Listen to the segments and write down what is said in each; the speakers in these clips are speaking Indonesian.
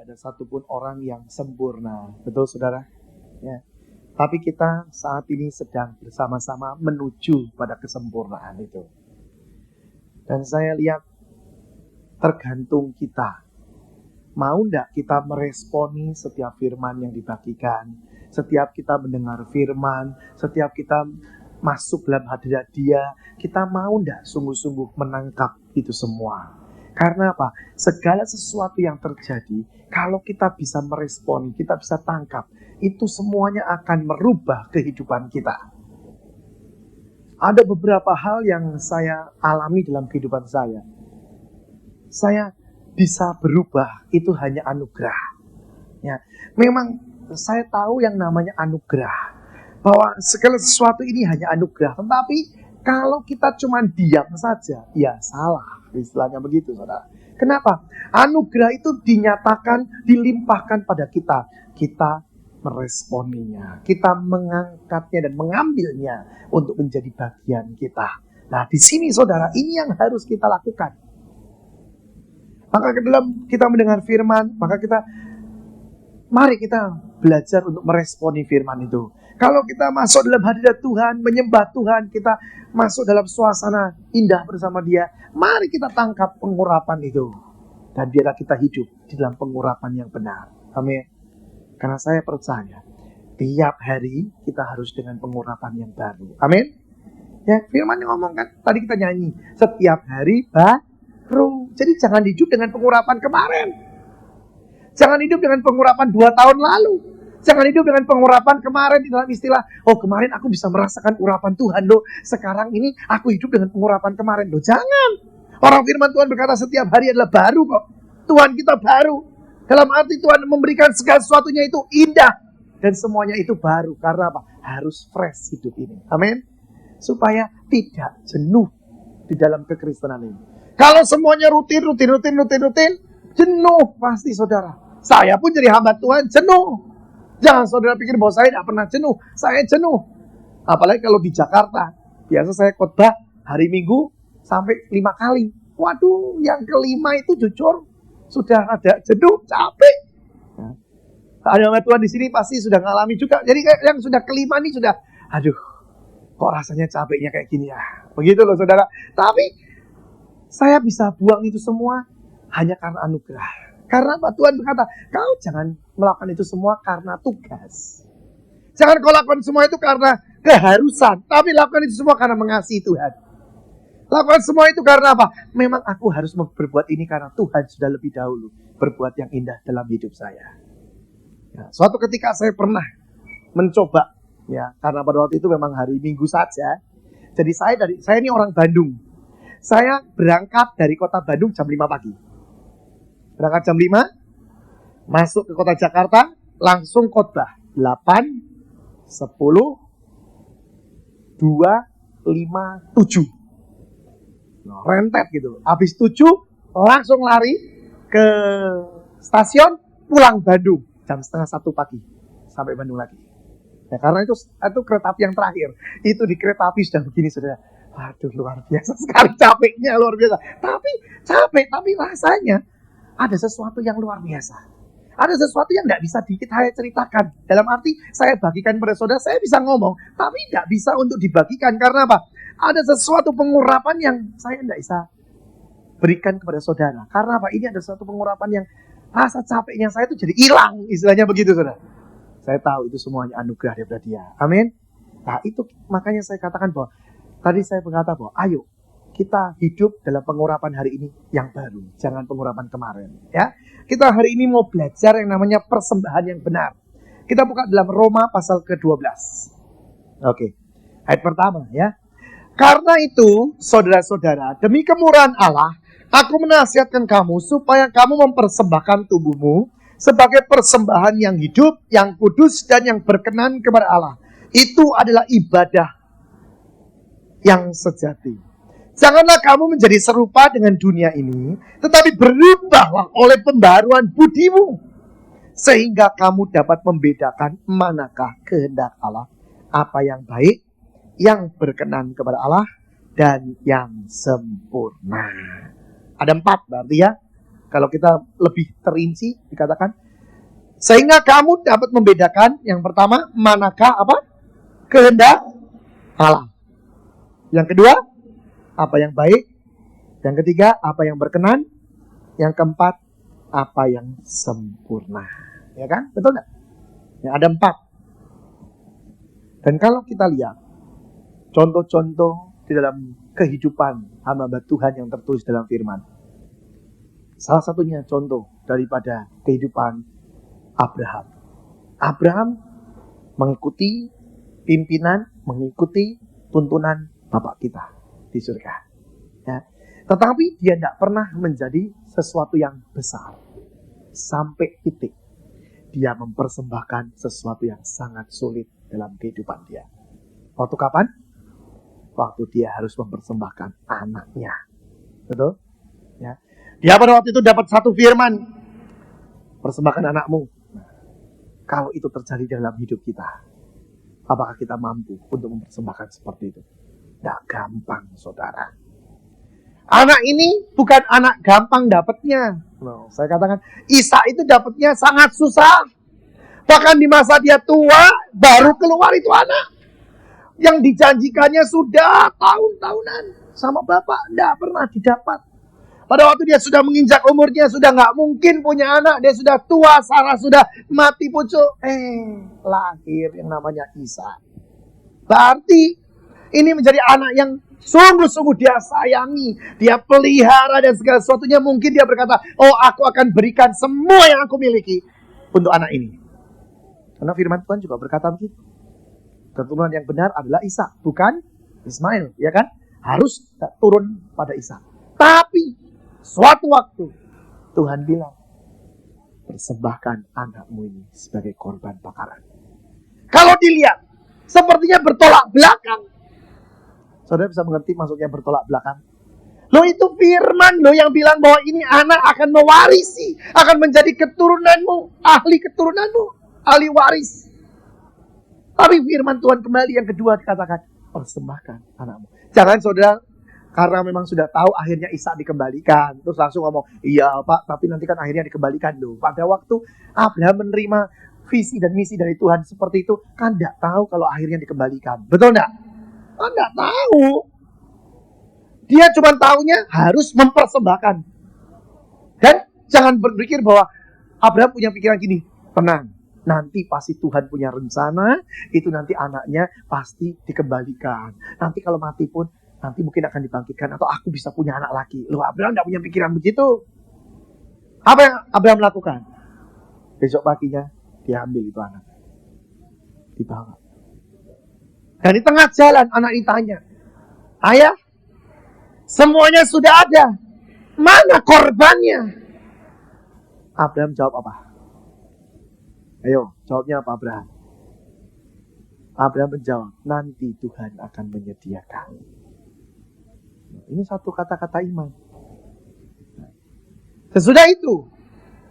tidak ada satupun orang yang sempurna. Betul saudara? Ya. Tapi kita saat ini sedang bersama-sama menuju pada kesempurnaan itu. Dan saya lihat tergantung kita. Mau enggak kita meresponi setiap firman yang dibagikan, setiap kita mendengar firman, setiap kita masuk dalam hadirat Dia, kita mau enggak sungguh-sungguh menangkap itu semua. Karena apa? Segala sesuatu yang terjadi, kalau kita bisa meresponi, kita bisa tangkap, itu semuanya akan merubah kehidupan kita. Ada beberapa hal yang saya alami dalam kehidupan saya. Saya bisa berubah, itu hanya anugerah. Ya, memang saya tahu yang namanya anugerah. Bahwa segala sesuatu ini hanya anugerah. Tetapi kalau kita cuma diam saja, ya salah. Istilahnya begitu, saudara. Kenapa? Anugerah itu dinyatakan, dilimpahkan pada kita. Kita meresponinya. Kita mengangkatnya dan mengambilnya untuk menjadi bagian kita. Nah, di sini saudara, ini yang harus kita lakukan. Maka dalam kita mendengar firman, mari kita belajar untuk meresponi firman itu. Kalau kita masuk dalam hadirat Tuhan, menyembah Tuhan, kita masuk dalam suasana indah bersama Dia, mari kita tangkap pengurapan itu. Dan biarlah kita hidup di dalam pengurapan yang benar. Amin. Karena saya percaya, tiap hari kita harus dengan pengurapan yang baru. Amin. Ya, firman yang ngomong kan, tadi kita nyanyi, setiap hari baru. Jadi jangan hidup dengan pengurapan kemarin. Jangan hidup dengan pengurapan 2 tahun lalu. Jangan hidup dengan pengurapan kemarin di dalam istilah, oh kemarin aku bisa merasakan urapan Tuhan loh. Sekarang ini aku hidup dengan pengurapan kemarin loh. Jangan. Orang firman Tuhan berkata setiap hari adalah baru kok. Tuhan kita baru. Dalam arti Tuhan memberikan segala sesuatunya itu indah. Dan semuanya itu baru. Karena apa? Harus fresh hidup ini. Amin. Supaya tidak jenuh di dalam kekristenan ini. Kalau semuanya rutin, jenuh pasti saudara. Saya pun jadi hamba Tuhan jenuh. Jangan saudara pikir bahwa saya tidak pernah jenuh. Saya jenuh. Apalagi kalau di Jakarta. Biasa saya khotbah hari Minggu sampai 5 kali. Waduh, yang kelima itu jujur sudah ada jenuh, capek. Ada hamba Tuhan di sini pasti sudah ngalami juga. Jadi yang sudah kelima ini sudah, aduh, kok rasanya capeknya kayak gini ya. Begitu loh saudara. Tapi saya bisa buang itu semua hanya karena anugerah. Karena Pak Tuhan berkata, kau jangan melakukan itu semua karena tugas. Jangan kau lakukan semua itu karena keharusan. Tapi lakukan itu semua karena mengasihi Tuhan. Lakukan semua itu karena apa? Memang aku harus berbuat ini karena Tuhan sudah lebih dahulu berbuat yang indah dalam hidup saya. Ya, suatu ketika saya pernah mencoba. Ya, karena pada waktu itu memang hari Minggu saja. Jadi saya ini orang Bandung. Saya berangkat dari kota Bandung jam 5 pagi. Berangkat jam 5, masuk ke kota Jakarta, langsung khotbah. 8, 10, 2, 5, 7. Nah, rentet gitu. Habis 7, langsung lari ke stasiun, pulang Bandung. Jam setengah 1 pagi. Sampai Bandung lagi. Ya, karena itu kereta api yang terakhir. Itu di kereta api sudah begini, saudara. Aduh, luar biasa sekali capeknya, luar biasa. Tapi rasanya ada sesuatu yang luar biasa. Ada sesuatu yang tidak bisa saya ceritakan. Dalam arti saya bagikan pada saudara, saya bisa ngomong. Tapi tidak bisa untuk dibagikan. Karena apa? Ada sesuatu pengurapan yang saya tidak bisa berikan kepada saudara. Karena apa? Ini ada sesuatu pengurapan yang rasa capeknya saya itu jadi hilang. Istilahnya begitu saudara. Saya tahu itu semuanya anugerah daripada Dia. Amin. Nah itu makanya saya katakan bahwa tadi saya berkata bahwa ayo kita hidup dalam pengurapan hari ini yang baru. Jangan pengurapan kemarin. Ya, kita hari ini mau belajar yang namanya persembahan yang benar. Kita buka dalam Roma pasal ke-12. Oke. Ayat pertama ya. Karena itu, saudara-saudara, demi kemurahan Allah, aku menasihatkan kamu supaya kamu mempersembahkan tubuhmu sebagai persembahan yang hidup, yang kudus, dan yang berkenan kepada Allah. Itu adalah ibadah yang sejati. Janganlah kamu menjadi serupa dengan dunia ini, tetapi berubahlah oleh pembaruan budimu, sehingga kamu dapat membedakan manakah kehendak Allah, apa yang baik, yang berkenan kepada Allah, dan yang sempurna. Ada 4 berarti ya. Kalau kita lebih terinci dikatakan, sehingga kamu dapat membedakan yang pertama manakah kehendak Allah. Yang kedua, apa yang baik. Yang ketiga, apa yang berkenan. Yang keempat, apa yang sempurna. Ya kan? Betul nggak? Ya, ada 4. Dan kalau kita lihat contoh-contoh di dalam kehidupan hamba Tuhan yang tertulis dalam firman, salah satunya contoh daripada kehidupan Abraham. Abraham mengikuti pimpinan, mengikuti tuntunan Bapak kita di surga. Ya. Tetapi dia tidak pernah menjadi sesuatu yang besar. Sampai titik dia mempersembahkan sesuatu yang sangat sulit dalam kehidupan dia. Waktu kapan? Waktu dia harus mempersembahkan anaknya. Betul? Ya. Dia pada waktu itu dapat satu firman. Persembahkan anakmu. Kalau itu terjadi dalam hidup kita, apakah kita mampu untuk mempersembahkan seperti itu? Tidak gampang, saudara. Anak ini bukan anak gampang dapatnya. No, saya katakan, Ishak itu dapatnya sangat susah. Bahkan di masa dia tua, baru keluar itu anak. Yang dijanjikannya sudah tahun-tahunan sama bapak, tidak pernah didapat. Pada waktu dia sudah menginjak umurnya, sudah nggak mungkin punya anak. Dia sudah tua, Sarah sudah mati pucuk. Lahir yang namanya Ishak. Berarti ini menjadi anak yang sungguh-sungguh dia sayangi. Dia pelihara dan segala sesuatunya. Mungkin dia berkata, oh aku akan berikan semua yang aku miliki untuk anak ini. Karena firman Tuhan juga berkata begitu. Keturunan yang benar adalah Ishak, bukan Ismail. Ya kan? Harus turun pada Ishak. Tapi suatu waktu Tuhan bilang, persembahkan anakmu ini sebagai korban bakaran. Kalau dilihat, sepertinya bertolak belakang. Saudara bisa mengerti maksudnya bertolak belakang? Loh, itu firman loh yang bilang bahwa ini anak akan mewarisi, akan menjadi keturunanmu, ahli keturunanmu, ahli waris. Tapi firman Tuhan kembali yang kedua dikatakan, persembahkan anakmu. Jangan saudara, karena memang sudah tahu akhirnya Ishak dikembalikan, terus langsung ngomong, iya Pak, tapi nanti kan akhirnya dikembalikan loh. Pada waktu Abraham menerima visi dan misi dari Tuhan seperti itu, kan tidak tahu kalau akhirnya dikembalikan. Betul enggak? Kan tidak tahu. Dia cuma tahunya harus mempersembahkan. Dan jangan berpikir bahwa Abraham punya pikiran gini, tenang, nanti pasti Tuhan punya rencana, itu nanti anaknya pasti dikembalikan. Nanti kalau mati pun, nanti mungkin akan dibangkitkan, atau aku bisa punya anak lagi. Loh, Abraham tidak punya pikiran begitu. Apa yang Abraham lakukan? Besok paginya, dia ambil itu anak. Dibawa. Dan di tengah jalan, anak ini tanya, ayah, semuanya sudah ada. Mana korbannya? Abraham jawab apa? Ayo, jawabnya apa Abraham? Abraham menjawab, nanti Tuhan akan menyediakan. Ini satu kata-kata iman. Sesudah itu,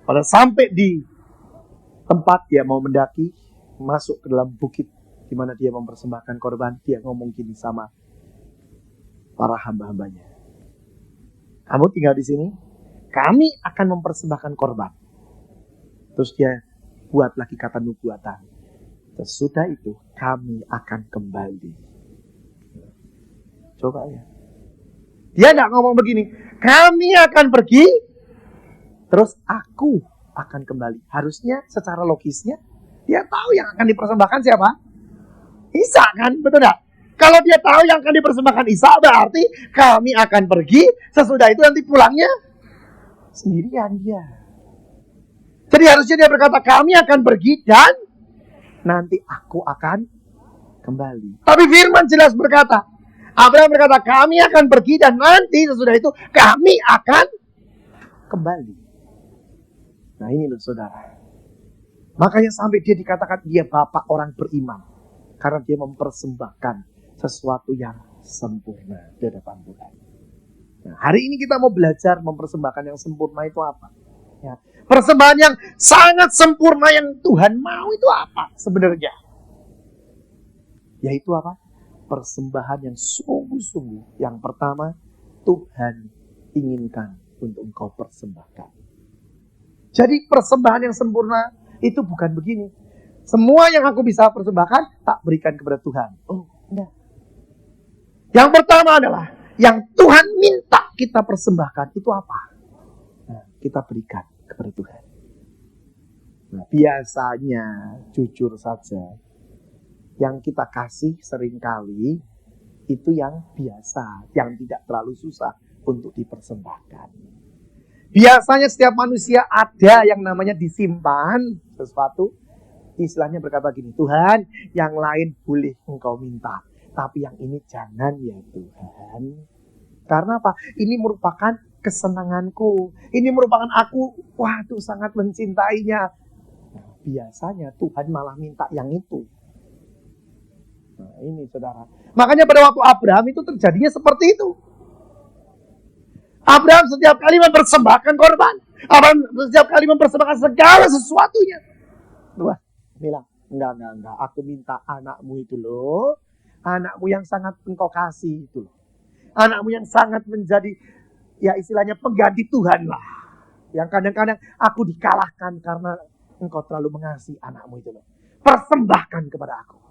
pada sampai di tempat dia mau mendaki, masuk ke dalam bukit di mana dia mempersembahkan korban, dia ngomong gini sama para hamba-hambanya. Kamu tinggal di sini, kami akan mempersembahkan korban. Terus dia buat lagi kata nubuatan. Sesudah itu kami akan kembali. Coba ya. Dia tidak ngomong begini, kami akan pergi, terus aku akan kembali. Harusnya secara logisnya, dia tahu yang akan dipersembahkan siapa? Ishak kan, betul tidak? Kalau dia tahu yang akan dipersembahkan Ishak, berarti kami akan pergi, sesudah itu nanti pulangnya sendirian dia. Jadi harusnya dia berkata, kami akan pergi dan nanti aku akan kembali. Tapi firman jelas berkata, Abraham berkata, kami akan pergi dan nanti sesudah itu kami akan kembali. Nah ini loh saudara. Makanya sampai dia dikatakan dia bapak orang beriman. Karena dia mempersembahkan sesuatu yang sempurna di hadapan Tuhan. Nah, hari ini kita mau belajar mempersembahkan yang sempurna itu apa? Ya. Persembahan yang sangat sempurna yang Tuhan mau itu apa sebenarnya? Yaitu apa? Persembahan yang sungguh-sungguh. Yang pertama, Tuhan inginkan untuk engkau persembahkan. Jadi persembahan yang sempurna itu bukan begini. Semua yang aku bisa persembahkan, tak berikan kepada Tuhan. Oh, enggak. Yang pertama adalah, yang Tuhan minta kita persembahkan, itu apa? Nah, kita berikan kepada Tuhan. Nah, biasanya, jujur saja, yang kita kasih seringkali, itu yang biasa, yang tidak terlalu susah untuk dipersembahkan. Biasanya setiap manusia ada yang namanya disimpan sesuatu. Istilahnya berkata gini, Tuhan, yang lain boleh engkau minta, tapi yang ini jangan ya Tuhan. Karena apa? Ini merupakan kesenanganku. Ini merupakan aku, waduh sangat mencintainya. Nah, biasanya Tuhan malah minta yang itu. Nah ini saudara. Makanya pada waktu Abraham itu terjadinya seperti itu. Abraham setiap kali mempersembahkan korban. Abraham setiap kali mempersembahkan segala sesuatunya. Tuhan bilang, enggak. Aku minta anakmu itu loh. Anakmu yang sangat engkau kasih itu loh. Anakmu yang sangat menjadi, ya istilahnya pengganti Tuhan lah. Yang kadang-kadang aku dikalahkan karena engkau terlalu mengasihi anakmu itu loh. Persembahkan kepada aku.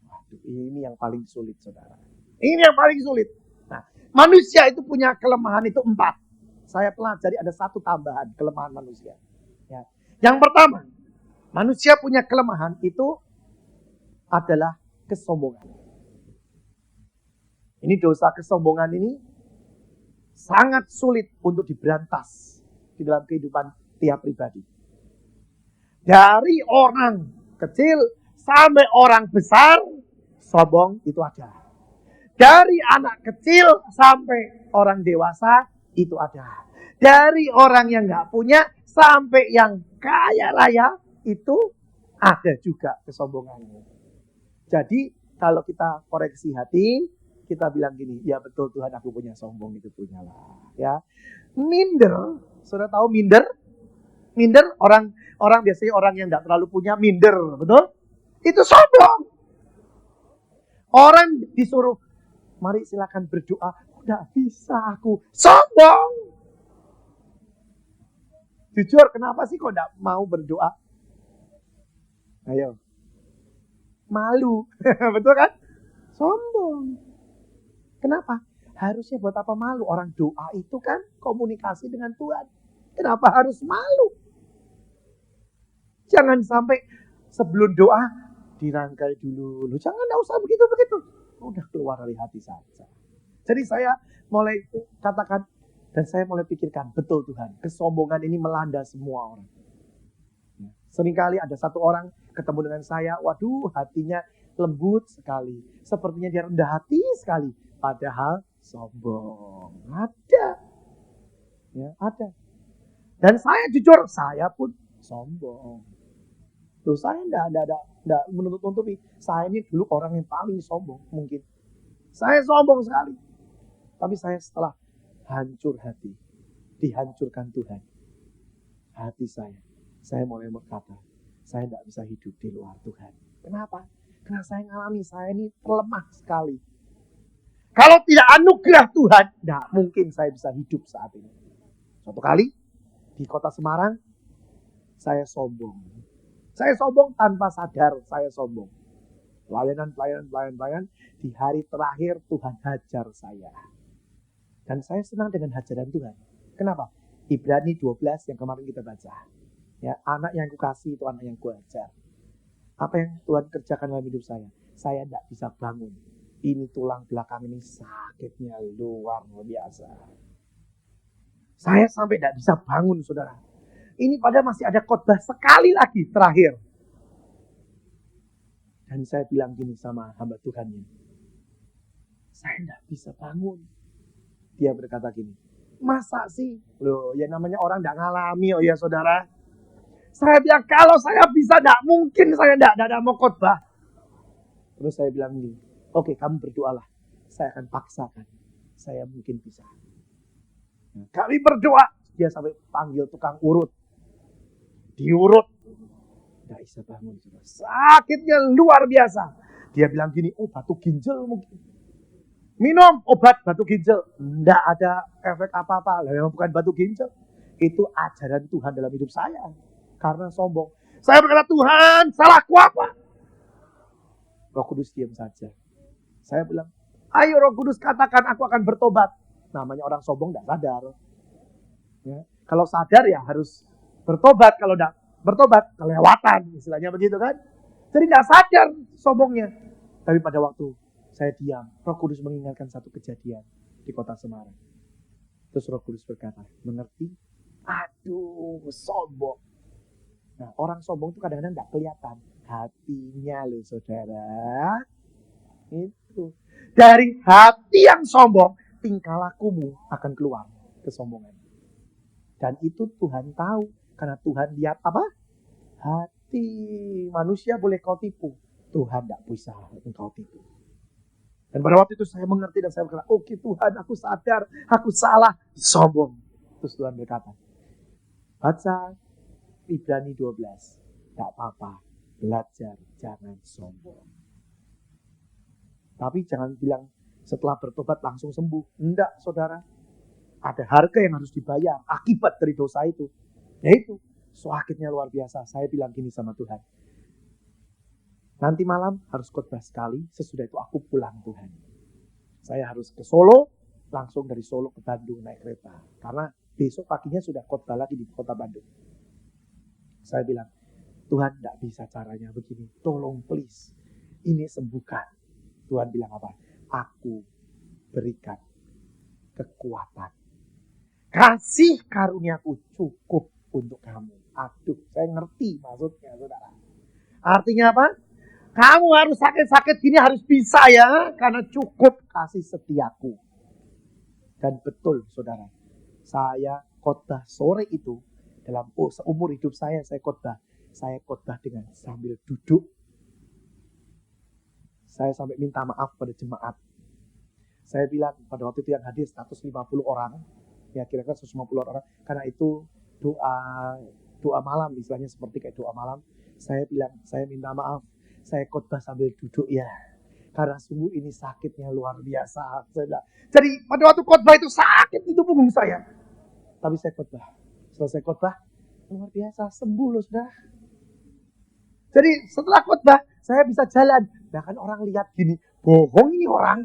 Waduh, ini yang paling sulit saudara. Ini yang paling sulit. Nah, manusia itu punya kelemahan itu 4. Saya pelajari ada 1 tambahan kelemahan manusia. Ya. Yang pertama, manusia punya kelemahan itu adalah kesombongan. Ini dosa kesombongan ini sangat sulit untuk diberantas di dalam kehidupan tiap pribadi. Dari orang kecil sampai orang besar, sombong itu ada. Dari anak kecil sampai orang dewasa itu ada. Dari orang yang nggak punya sampai yang kaya raya itu ada juga kesombongannya. Jadi kalau kita koreksi hati, kita bilang gini, ya betul Tuhan aku punya sombong itu punyalah. Ya, minder, sudah tahu minder? Minder orang biasanya orang yang nggak terlalu punya minder, betul? Itu sombong. Orang disuruh, mari silakan berdoa, nggak bisa aku, sombong. Jujur, kenapa sih kok nggak mau berdoa? Ayo. Malu. Betul kan? Sombong. Kenapa? Harusnya buat apa malu? Orang doa itu kan komunikasi dengan Tuhan. Kenapa harus malu? Jangan sampai sebelum doa dirangkai dulu. Jangan, enggak usah begitu-begitu. Udah keluar dari hati saja. Jadi saya mulai katakan dan saya mulai pikirkan, betul Tuhan, kesombongan ini melanda semua orang. Seringkali ada satu orang ketemu dengan saya, waduh hatinya lembut sekali. Sepertinya dia rendah hati sekali. Padahal sombong. Ada. Ya, ada. Dan saya jujur, saya pun sombong. Loh, saya enggak menutup-nutupi. Saya ini dulu orang yang paling sombong mungkin. Saya sombong sekali. Tapi saya setelah hancur hati, dihancurkan Tuhan. Hati saya mulai berkata, saya tidak bisa hidup di luar Tuhan. Kenapa? Karena saya mengalami, saya ini lemah sekali. Kalau tidak anugerah Tuhan, tidak mungkin saya bisa hidup saat ini. Suatu kali, di kota Semarang, saya sombong. Saya sombong tanpa sadar, saya sombong. Pelayanan, di hari terakhir Tuhan hajar saya. Dan saya senang dengan hajaran Tuhan. Kenapa? Ibrani 12 yang kemarin kita baca. Ya, anak yang kukasih itu anak yang kuajar. Apa yang Tuhan kerjakan dalam hidup saya? Saya tidak bisa bangun. Ini tulang belakang ini sakitnya luar biasa. Saya sampai tidak bisa bangun, saudara. Ini padahal masih ada khotbah sekali lagi terakhir. Dan saya bilang gini sama hamba Tuhan ini. Saya tidak bisa bangun. Dia berkata gini, masa sih? Loh, ya namanya orang tidak ngalami, oh ya saudara. Saya bilang, kalau saya bisa, tidak mungkin saya tidak mau khotbah. Terus saya bilang gini, oke, kamu berdoalah. Saya akan paksakan. Saya mungkin bisa. Nah, kami berdoa. Dia sampai panggil tukang urut. Diurut. Tidak bisa bangun. Sakitnya luar biasa. Dia bilang gini, oh batu ginjal mungkin. Minum obat batu ginjal. Tidak ada efek apa-apa. Memang bukan batu ginjal. Itu ajaran Tuhan dalam hidup saya. Karena sombong. Saya berkata, Tuhan, salahku apa? Roh Kudus diam saja. Saya bilang, ayo Roh Kudus katakan aku akan bertobat. Namanya orang sombong tidak sadar. Ya. Kalau sadar ya harus bertobat. Kalau tidak bertobat, kelewatan. Istilahnya begitu kan. Jadi tidak sadar sombongnya. Tapi pada waktu saya diam, Roh Kudus mengingatkan satu kejadian di kota Semarang. Terus Roh Kudus berkata, mengerti? Aduh, sombong. Nah, orang sombong itu kadang-kadang tidak kelihatan. Hatinya loh saudara. Itu. Dari hati yang sombong, tingkah lakumu akan keluar kesombongan. Dan itu Tuhan tahu. Karena Tuhan lihat apa? Hati. Manusia boleh kau tipu. Tuhan tidak bisa engkau tipu. Dan pada waktu itu saya mengerti dan saya berkata, oke Tuhan, aku sadar, aku salah, sombong. Terus Tuhan berkata, baca Ibrani 12, tidak apa-apa, belajar, jangan sombong. Tapi jangan bilang setelah bertobat langsung sembuh. Enggak saudara, ada harga yang harus dibayar akibat dari dosa itu. Yaitu, sakitnya luar biasa. Saya bilang gini sama Tuhan, nanti malam harus khotbah sekali, sesudah itu aku pulang Tuhan. Saya harus ke Solo, langsung dari Solo ke Bandung naik kereta. Karena besok paginya sudah khotbah lagi di kota Bandung. Saya bilang, Tuhan tidak bisa caranya begini, tolong please, ini sembuhkan. Tuhan bilang apa? Aku berikan kekuatan. Kasih karuniaku cukup untuk kamu. Aduh, saya ngerti maksudnya saudara. Artinya apa? Kamu harus sakit-sakit gini harus bisa ya. Karena cukup kasih setiaku. Dan betul saudara. Saya khotbah sore itu. Dalam seumur hidup saya khotbah. Saya khotbah dengan sambil duduk. Saya sampai minta maaf pada jemaat. Saya bilang pada waktu itu yang hadir 150 orang. Ya kira-kira 150 orang. Karena itu doa malam. Istilahnya seperti kayak doa malam. Saya bilang, saya minta maaf. Saya khotbah sambil duduk ya. Karena sungguh ini sakitnya luar biasa. Jadi pada waktu khotbah itu sakit itu punggung saya. Tapi saya khotbah. Selesai khotbah, luar biasa, sembuh loh sudah. Jadi setelah khotbah, saya bisa jalan. Bahkan orang lihat gini, bohong ini orang.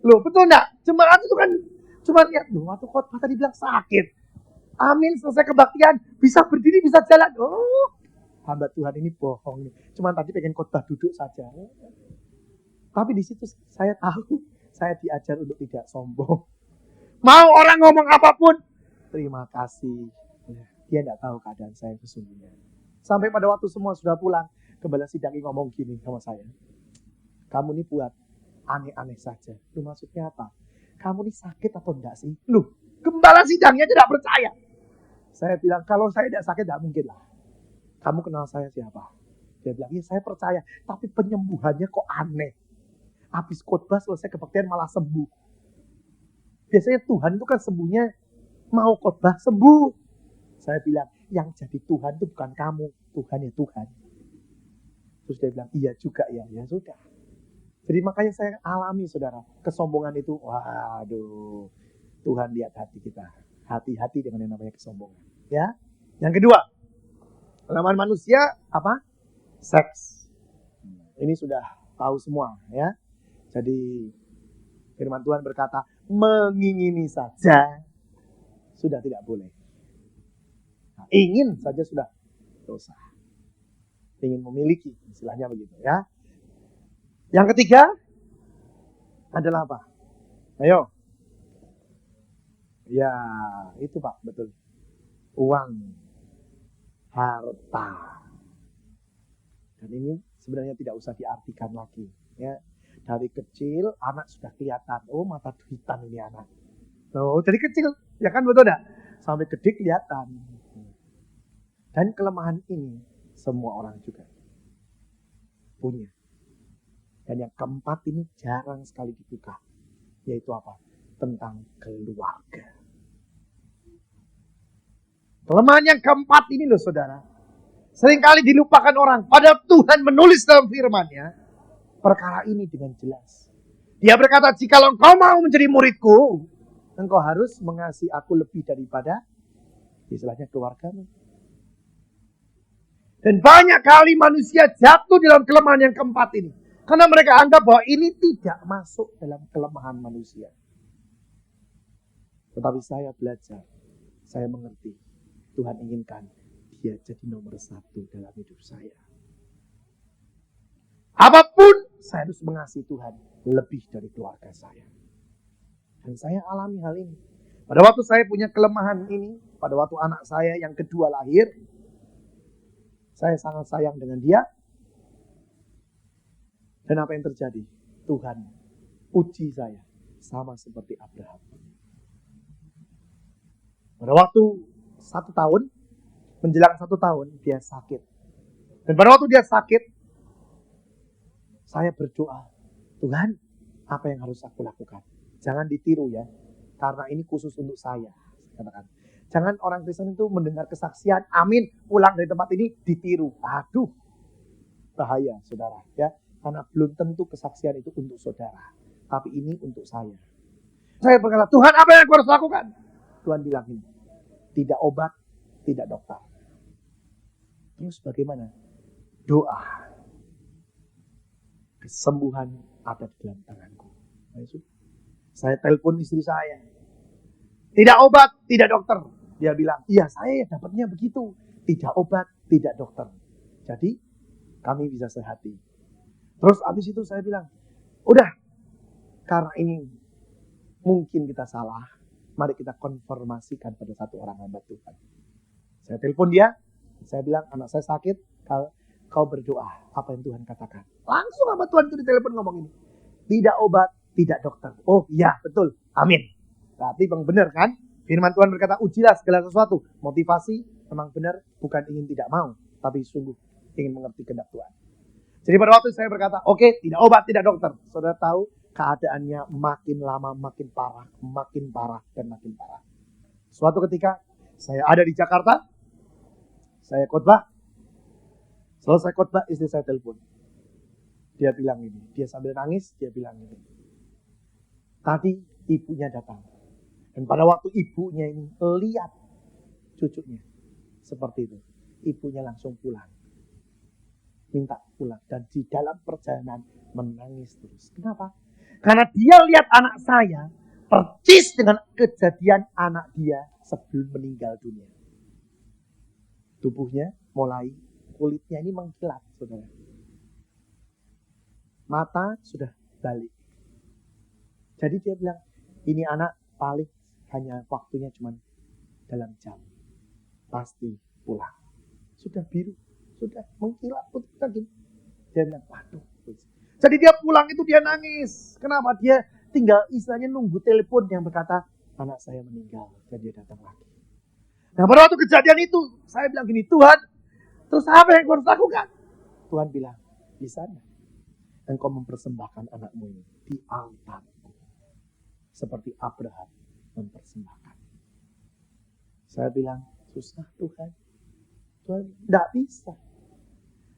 Loh betul enggak? Jemaat itu kan cuma lihat, loh waktu khotbah tadi bilang sakit. Amin, selesai kebaktian, bisa berdiri, bisa jalan. Oh, hamba Tuhan ini bohong nih. Cuma tadi pengen khotbah duduk saja. Tapi di situ saya tahu, saya diajar untuk tidak sombong. Mau orang ngomong apapun, terima kasih. Dia tidak tahu keadaan saya sesungguhnya. Sampai pada waktu semua sudah pulang, Gembala Sidang ngomong gini sama saya. Kamu ini buat aneh-aneh saja. Lu maksudnya apa? Kamu ini sakit atau enggak sih? Loh, Gembala Sidangnya tidak percaya. Saya bilang, kalau saya tidak sakit, tidak mungkin lah. Kamu kenal saya siapa? Dia bilang, ya saya percaya. Tapi penyembuhannya kok aneh. Habis khotbah selesai kebaktian malah sembuh. Biasanya Tuhan itu kan sembuhnya mau khotbah sembuh. Saya bilang, yang jadi Tuhan itu bukan kamu. Tuhan ya Tuhan. Terus dia bilang, iya juga ya. Ya sudah. Jadi makanya saya alami saudara. Kesombongan itu, waduh. Tuhan lihat hati kita. Hati-hati dengan yang namanya kesombongan. Ya. Yang kedua. Kelemahan manusia apa? Seks. Ini sudah tahu semua ya. Jadi firman Tuhan berkata, mengingini saja sudah tidak boleh. Nah, ingin saja sudah dosa. Ingin memiliki, istilahnya begitu ya. Yang ketiga adalah apa? Ayo. Ya, itu Pak, betul. Uang, harta. Dan ini sebenarnya tidak usah diartikan lagi ya. Dari kecil anak sudah kelihatan, oh mata duitan ini anak. Oh, dari kecil, ya kan betul enggak? Sampai gede kelihatan. Dan kelemahan ini semua orang juga punya. Dan yang keempat ini jarang sekali dibuka. Yaitu apa? Tentang keluarga. Kelemahan yang keempat ini loh saudara. Seringkali dilupakan orang. Padahal Tuhan menulis dalam firman-Nya perkara ini dengan jelas. Dia berkata, jikalau engkau mau menjadi muridku, engkau harus mengasihi aku lebih daripada Istilahnya keluargamu. Dan banyak kali manusia jatuh dalam kelemahan yang keempat ini. Karena mereka anggap bahwa ini tidak masuk dalam kelemahan manusia. Tetapi saya belajar, saya mengerti. Tuhan inginkan dia jadi nomor 1 dalam hidup saya. Apapun, saya harus mengasihi Tuhan lebih dari keluarga saya. Dan saya alami hal ini. Pada waktu saya punya kelemahan ini, pada waktu anak saya yang kedua lahir, saya sangat sayang dengan dia. Dan apa yang terjadi? Tuhan uji saya sama seperti Abraham. Pada waktu 1 tahun, menjelang 1 tahun, dia sakit. Dan pada waktu dia sakit, saya berdoa, Tuhan, apa yang harus aku lakukan? Jangan ditiru ya, karena ini khusus untuk saya. Katakan, jangan orang Kristen itu mendengar kesaksian, amin, pulang dari tempat ini ditiru. Aduh, bahaya saudara ya, karena belum tentu kesaksian itu untuk saudara, tapi ini untuk saya. Saya berkata, Tuhan, apa yang aku harus lakukan? Tuhan bilang ini, tidak obat, tidak dokter. Terus bagaimana? Doa. Kesembuhan ada di dalam tanganku. Saya telepon istri saya. Tidak obat, tidak dokter. Dia bilang, iya saya dapatnya begitu. Tidak obat, tidak dokter. Jadi kami bisa sehati. Terus abis itu saya bilang, udah, karena ini mungkin kita salah, mari kita konfirmasikan pada satu orang hamba Tuhan. Saya telepon dia, saya bilang, anak saya sakit, kau berdoa, apa yang Tuhan katakan. Langsung hamba Tuhan itu di telepon ngomong ini. Tidak obat, tidak dokter. Oh iya, betul, amin. Berarti bang benar kan? Firman Tuhan berkata, ujilah segala sesuatu. Motivasi memang benar, bukan ingin tidak mau, tapi sungguh ingin mengerti kehendak Tuhan. Jadi pada waktu saya berkata, oke, tidak obat, tidak dokter. Saudara tahu, keadaannya makin lama makin parah, dan makin parah. Suatu ketika, saya ada di Jakarta, saya khotbah. Selesai khotbah, istri saya telepon. Dia bilang ini, dia sambil nangis, dia bilang ini. Tadi ibunya datang. Dan pada waktu ibunya ini lihat cucunya seperti itu, ibunya langsung pulang. Minta pulang. Dan di dalam perjalanan menangis terus. Kenapa? Karena dia lihat anak saya persis dengan kejadian anak dia sebelum meninggal dunia. Tubuhnya mulai, kulitnya ini mengkilat, saudara. Mata sudah balik. Jadi dia bilang, ini anak paling hanya waktunya cuma dalam jam. Pasti pulang. Sudah biru, sudah mengkilat putih lagi. Dia bilang, waduh. Jadi dia pulang itu dia nangis. Kenapa? Dia tinggal istilahnya nunggu telepon yang berkata, anak saya meninggal. Dan dia datang lagi. Nah pada waktu kejadian itu, saya bilang gini, Tuhan, terus apa yang harus lakukan? Tuhan bilang, di sana engkau mempersembahkan anakmu ini di altarku. Seperti Abraham mempersembahkan. Saya bilang, susah Tuhan. Tuhan, tidak bisa.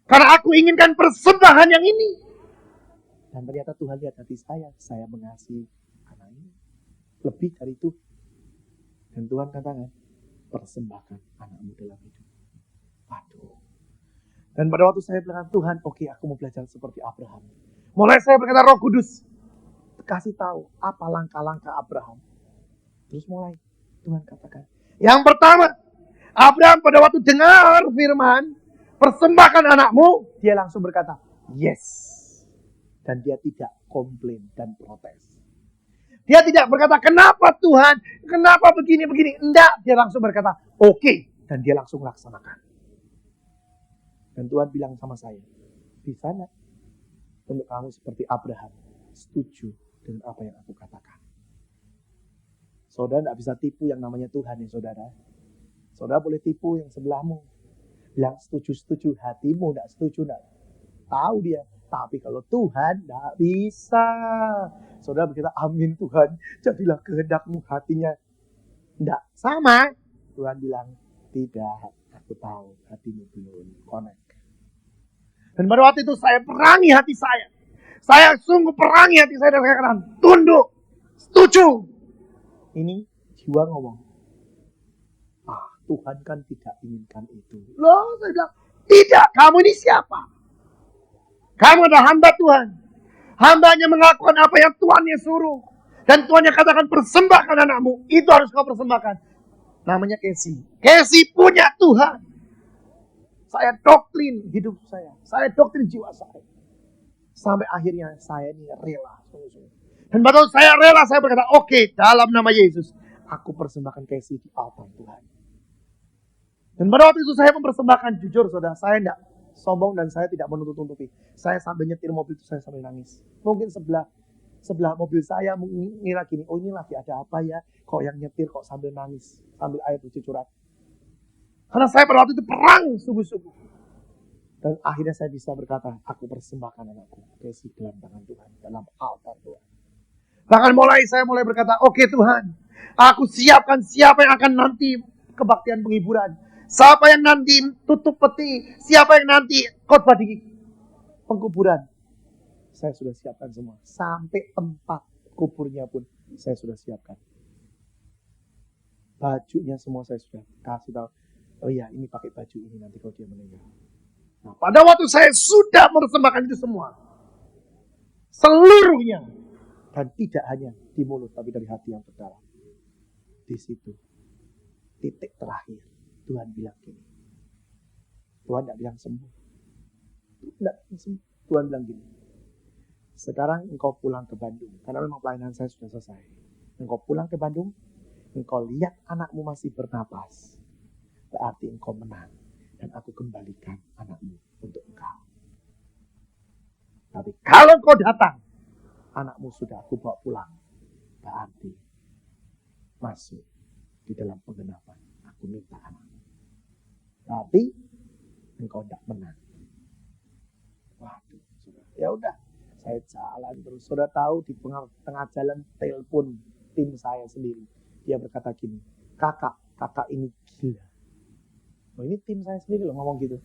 Karena aku inginkan persembahan yang ini. Dan ternyata Tuhan lihat hati saya mengasihi anak ini. Lebih dari itu. Dan Tuhan katakan, persembahkan anakmu dalam hidup. Aduh. Dan pada waktu saya bilang, Tuhan, oke, aku mau belajar seperti Abraham. Mulai saya berkata, Roh Kudus, kasih tahu apa langkah-langkah Abraham. Terus mulai Tuhan katakan. Yang pertama, Abraham pada waktu dengar firman, persembahkan anakmu, dia langsung berkata, yes. Dan dia tidak komplain dan protes. Dia tidak berkata, kenapa Tuhan? Kenapa begini-begini? Enggak, dia langsung berkata, oke. Dan dia langsung laksanakan. Dan Tuhan bilang sama saya, di sana untuk kamu seperti Abraham, setuju dengan apa yang aku katakan. Saudara tidak bisa tipu yang namanya Tuhan ya saudara. Saudara boleh tipu yang sebelahmu. Bilang setuju-setuju, hatimu tidak setuju, tidak tahu dia. Tapi kalau Tuhan tidak bisa. Saudara berkata, amin Tuhan, jadilah kehendakmu, hatinya. Tidak sama. Tuhan bilang, tidak, aku tahu hatimu belum connect. Dan pada waktu itu saya perangi hati saya. Saya sungguh perangi hati saya dan saya katakan, tunduk, setuju. Ini jiwa ngomong, Tuhan kan tidak inginkan itu. Loh, saya bilang, tidak, kamu ini siapa? Kamu adalah hamba Tuhan. Hambanya melakukan apa yang Tuhannya suruh. Dan Tuhannya katakan persembahkan anakmu. Itu harus kau persembahkan. Namanya Casey. Casey punya Tuhan. Saya doktrin hidup saya. Saya doktrin jiwa saya. Sampai akhirnya saya ini rela. Dan pada waktu saya rela, saya berkata, oke, dalam nama Yesus, aku persembahkan Casey di altar Tuhan. Dan pada waktu itu saya mempersembahkan, jujur saudara, saya tidak sombong dan saya tidak menutup-tutupi. Saya sambil nyetir mobil itu, saya sambil nangis. Mungkin sebelah mobil saya mengira gini, oh ini lagi ada apa ya? Kok yang nyetir kok sambil nangis, sambil air bercucuran. Karena saya pada waktu itu perang sungguh-sungguh. Dan akhirnya saya bisa berkata, aku persembahkan anakku Casey dalam tangan Tuhan, dalam altar Tuhan. Bahkan saya mulai berkata, oke Tuhan, aku siapkan siapa yang akan nanti kebaktian penghiburan. Siapa yang nanti tutup peti, siapa yang nanti khotbah di pengkuburan. Saya sudah siapkan semua. Sampai tempat kuburnya pun saya sudah siapkan. Bajunya semua saya sudah kasih tahu. Oh iya, ini pakai baju ini nanti kalau dia meninggal. Nah, pada waktu saya sudah mempersembahkan itu semua. Seluruhnya. Dan tidak hanya di mulut, tapi dari hati yang terdalam. Di situ. Titik terakhir. Tuhan bilang gini. Tuhan tidak bilang sembuh. Tuhan bilang gini. Sekarang engkau pulang ke Bandung. Karena memang pelayanan saya sudah selesai. Engkau pulang ke Bandung. Engkau lihat anakmu masih bernapas. Berarti engkau menang. Dan aku kembalikan anakmu untuk engkau. Tapi kalau engkau datang. Anakmu sudah aku bawa pulang. Berarti masuk di dalam penggenapan. Aku minta anakmu. Tapi engkau tidak menang. Waduh, saudara. Ya udah, saya jalan terus. Saudara tahu di tengah jalan telepon tim saya sendiri. Dia berkata gini, kakak ini gila. Oh, ini tim saya sendiri loh ngomong gitu.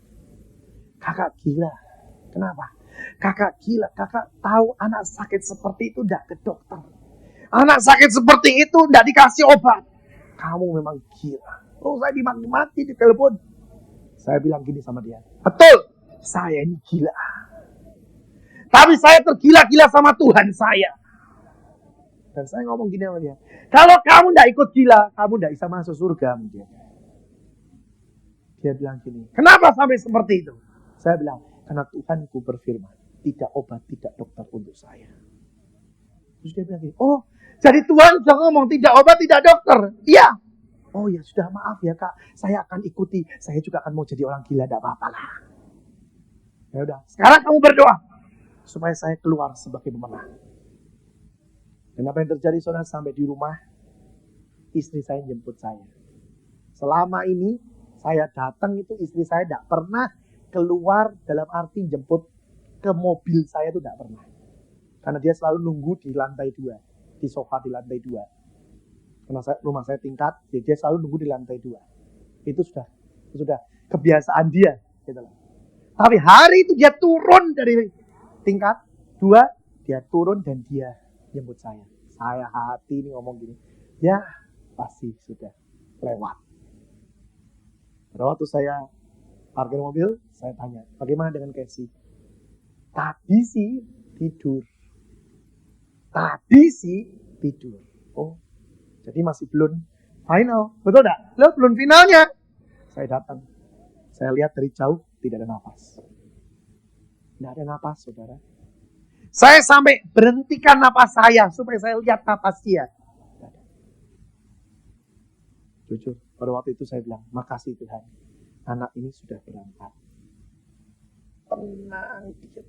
Kakak gila. Kenapa? Kakak gila. Kakak tahu anak sakit seperti itu tidak ke dokter. Anak sakit seperti itu tidak dikasih obat. Kamu memang gila. Oh, saya dimaki-maki di telepon. Saya bilang gini sama dia. Betul, saya ini gila. Tapi saya tergila-gila sama Tuhan saya. Dan saya ngomong gini sama dia. Kalau kamu tidak ikut gila, kamu tidak bisa masuk surga. Dia bilang gini. Kenapa sampai seperti itu? Saya bilang, karena Tuhanku berfirman. Tidak obat, tidak dokter untuk saya. Terus dia bilang gini. Oh, jadi Tuhan sudah ngomong tidak obat, tidak dokter. Iya. Oh ya sudah, maaf ya kak, saya akan ikuti. Saya juga akan mau jadi orang gila, tidak apa-apa lah. Ya udah, sekarang kamu berdoa supaya saya keluar sebagai pemenang. Dan apa yang terjadi saudara, sampai di rumah istri saya jemput saya. Selama ini saya datang itu istri saya tidak pernah keluar dalam arti jemput ke mobil saya itu tidak pernah. Karena dia selalu nunggu di lantai 2, di sofa di lantai 2. Karena rumah saya tingkat, jadi dia selalu nunggu di lantai 2. Itu sudah kebiasaan dia. Gitu loh. Tapi hari itu dia turun dari tingkat 2, dia turun dan dia jemput saya. Saya hati ini ngomong gini, ya pasti sudah lewat. Pada waktu saya parkir mobil, saya tanya, bagaimana dengan Casey? Tadi sih tidur. Oh. Jadi masih belum final. Betul enggak? Loh, belum finalnya. Saya datang. Saya lihat dari jauh, tidak ada nafas. Tidak ada nafas, saudara. Saya sampai berhentikan nafas saya, supaya saya lihat nafas dia. Jujur, pada waktu itu saya bilang, makasih Tuhan. Anak ini sudah berangkat. Tenang dikit.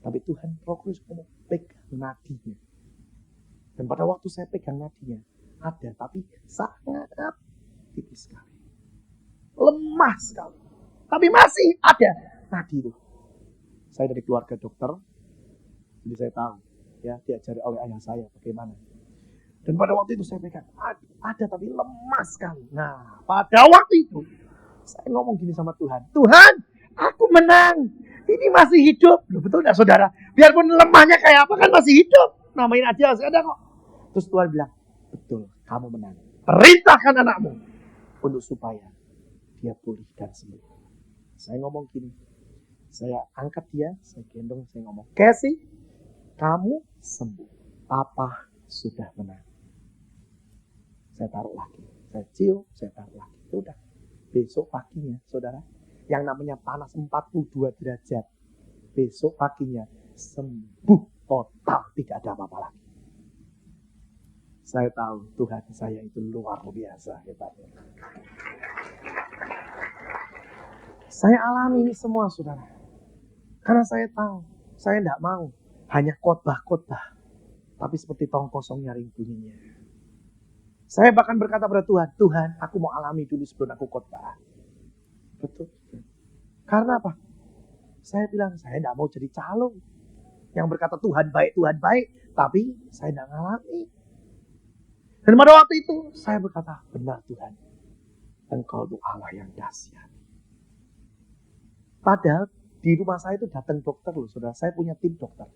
Tapi Tuhan Roh Kudus ngomong, pegang nadinya. Dan pada waktu saya pegang nadinya, ada tapi sangat tipis sekali. Lemah sekali. Tapi masih ada nadi itu. Saya dari keluarga dokter, jadi saya tahu. Ya, diajari oleh ayah saya bagaimana. Dan pada waktu itu saya pegang, ada tapi lemah sekali. Nah, pada waktu itu, saya ngomong gini sama Tuhan. Tuhan, aku menang. Ini masih hidup. Loh, betul enggak saudara? Biarpun lemahnya kayak apa kan masih hidup. Namain aja masih ada kok. Terus Tuhan bilang, betul, kamu menang. Perintahkan anakmu. untuk supaya dia pulih dan sembuh. Saya ngomong gini, saya angkat dia, saya gendong, saya ngomong, Casey, kamu sembuh. Papa sudah menang. Saya taruh lagi, saya cium, saya taruh lagi. Udah, besok paginya, saudara, yang namanya panas 42 derajat, besok paginya sembuh total, tidak ada apa-apa lagi. Saya tahu Tuhan saya itu luar biasa hebatnya. Saya alami ini semua, saudara. Karena saya tahu, saya tidak mau hanya khotbah-khotbah, tapi seperti tong kosong nyaring bunyinya. Saya bahkan berkata pada Tuhan, Tuhan, aku mau alami dulu sebelum aku khotbah. Betul. Karena apa? Saya bilang, saya tidak mau jadi calo yang berkata Tuhan baik, tapi saya tidak ngalami. Dan pada waktu itu saya berkata, benar Tuhan, Engkau itu Allah yang dahsyat. Padahal di rumah saya itu datang dokter loh, saudara. Saya punya tim dokter.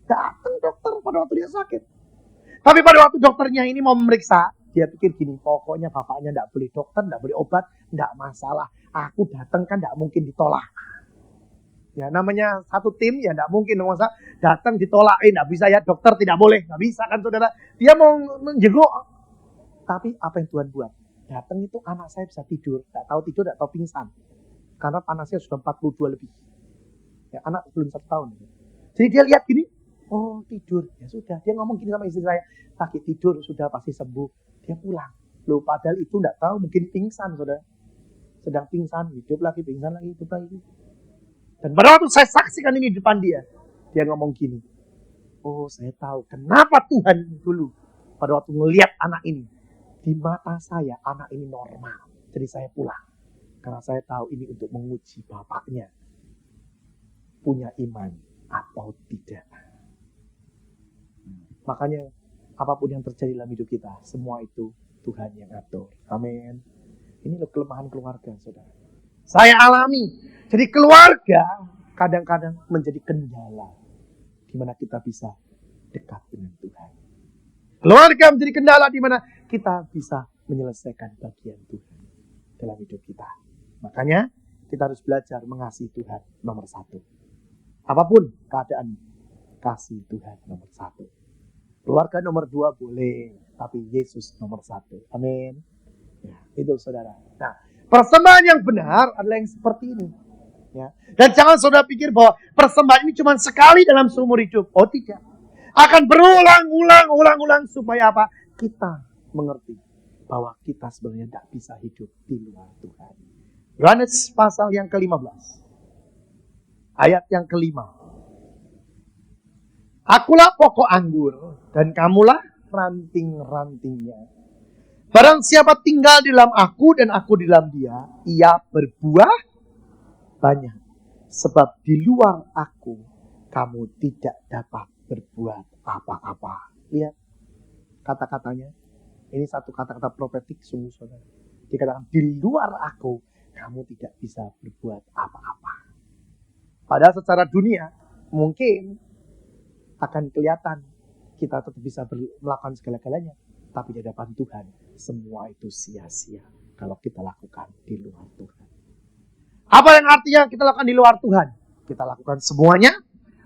Datang dokter pada waktu dia sakit. Tapi pada waktu dokternya ini mau memeriksa, dia pikir gini, pokoknya bapaknya tidak boleh dokter, tidak boleh obat, tidak masalah. Aku datang kan tidak mungkin ditolak. Ya namanya satu tim ya tidak mungkin dong, masa datang ditolak, tidak bisa ya dokter tidak boleh, nggak bisa kan saudara. Dia mau menjenguk, tapi apa yang Tuhan buat? Datang itu anak saya bisa tidur, tidak tahu tidur, tidak tahu pingsan, karena panasnya sudah 42 lebih. Ya anak belum 1 tahun. Jadi dia lihat gini, oh tidur, ya sudah. Dia ngomong gini sama istri saya, sakit tidur sudah pasti sembuh. Dia pulang. Loh padahal itu tidak tahu mungkin pingsan saudara. Sedang pingsan, hidup lagi, pingsan lagi, hidup lagi. Dan pada waktu saya saksikan ini di depan dia, dia ngomong gini, oh saya tahu kenapa Tuhan dulu pada waktu melihat anak ini, di mata saya anak ini normal. Jadi saya pulang, karena saya tahu ini untuk menguji bapaknya, punya iman atau tidak. Makanya apapun yang terjadi dalam hidup kita, semua itu Tuhan yang atur. Amin. Ini loh kelemahan keluarga, saudara. Saya alami. Jadi keluarga kadang-kadang menjadi kendala di mana kita bisa dekat dengan Tuhan. Keluarga menjadi kendala di mana kita bisa menyelesaikan bagian Tuhan dalam hidup kita. Makanya kita harus belajar mengasihi Tuhan nomor 1. Apapun keadaan, kasih Tuhan nomor 1. Keluarga nomor 2 boleh, tapi Yesus nomor 1. Amin. Ya, itu saudara. Nah, persembahan yang benar adalah yang seperti ini. Ya. Dan jangan saudara pikir bahwa persembahan ini cuma sekali dalam seumur hidup. Oh tidak. Akan berulang-ulang supaya apa? Kita mengerti bahwa kita sebenarnya tidak bisa hidup di luar Tuhan. Yohanes pasal yang ke-15. Ayat yang ke-5. Akulah pokok anggur dan kamulah ranting-rantingnya. Barang siapa tinggal di dalam aku dan aku di dalam dia, ia berbuah banyak. Sebab di luar aku, kamu tidak dapat berbuat apa-apa. Lihat kata-katanya. Ini satu kata-kata profetik sungguh saudara. Dikatakan di luar aku, kamu tidak bisa berbuat apa-apa. Padahal secara dunia, mungkin akan kelihatan kita tetap bisa melakukan segala-galanya. Tapi di hadapan Tuhan, semua itu sia-sia kalau kita lakukan di luar Tuhan. Apa yang artinya kita lakukan di luar Tuhan? Kita lakukan semuanya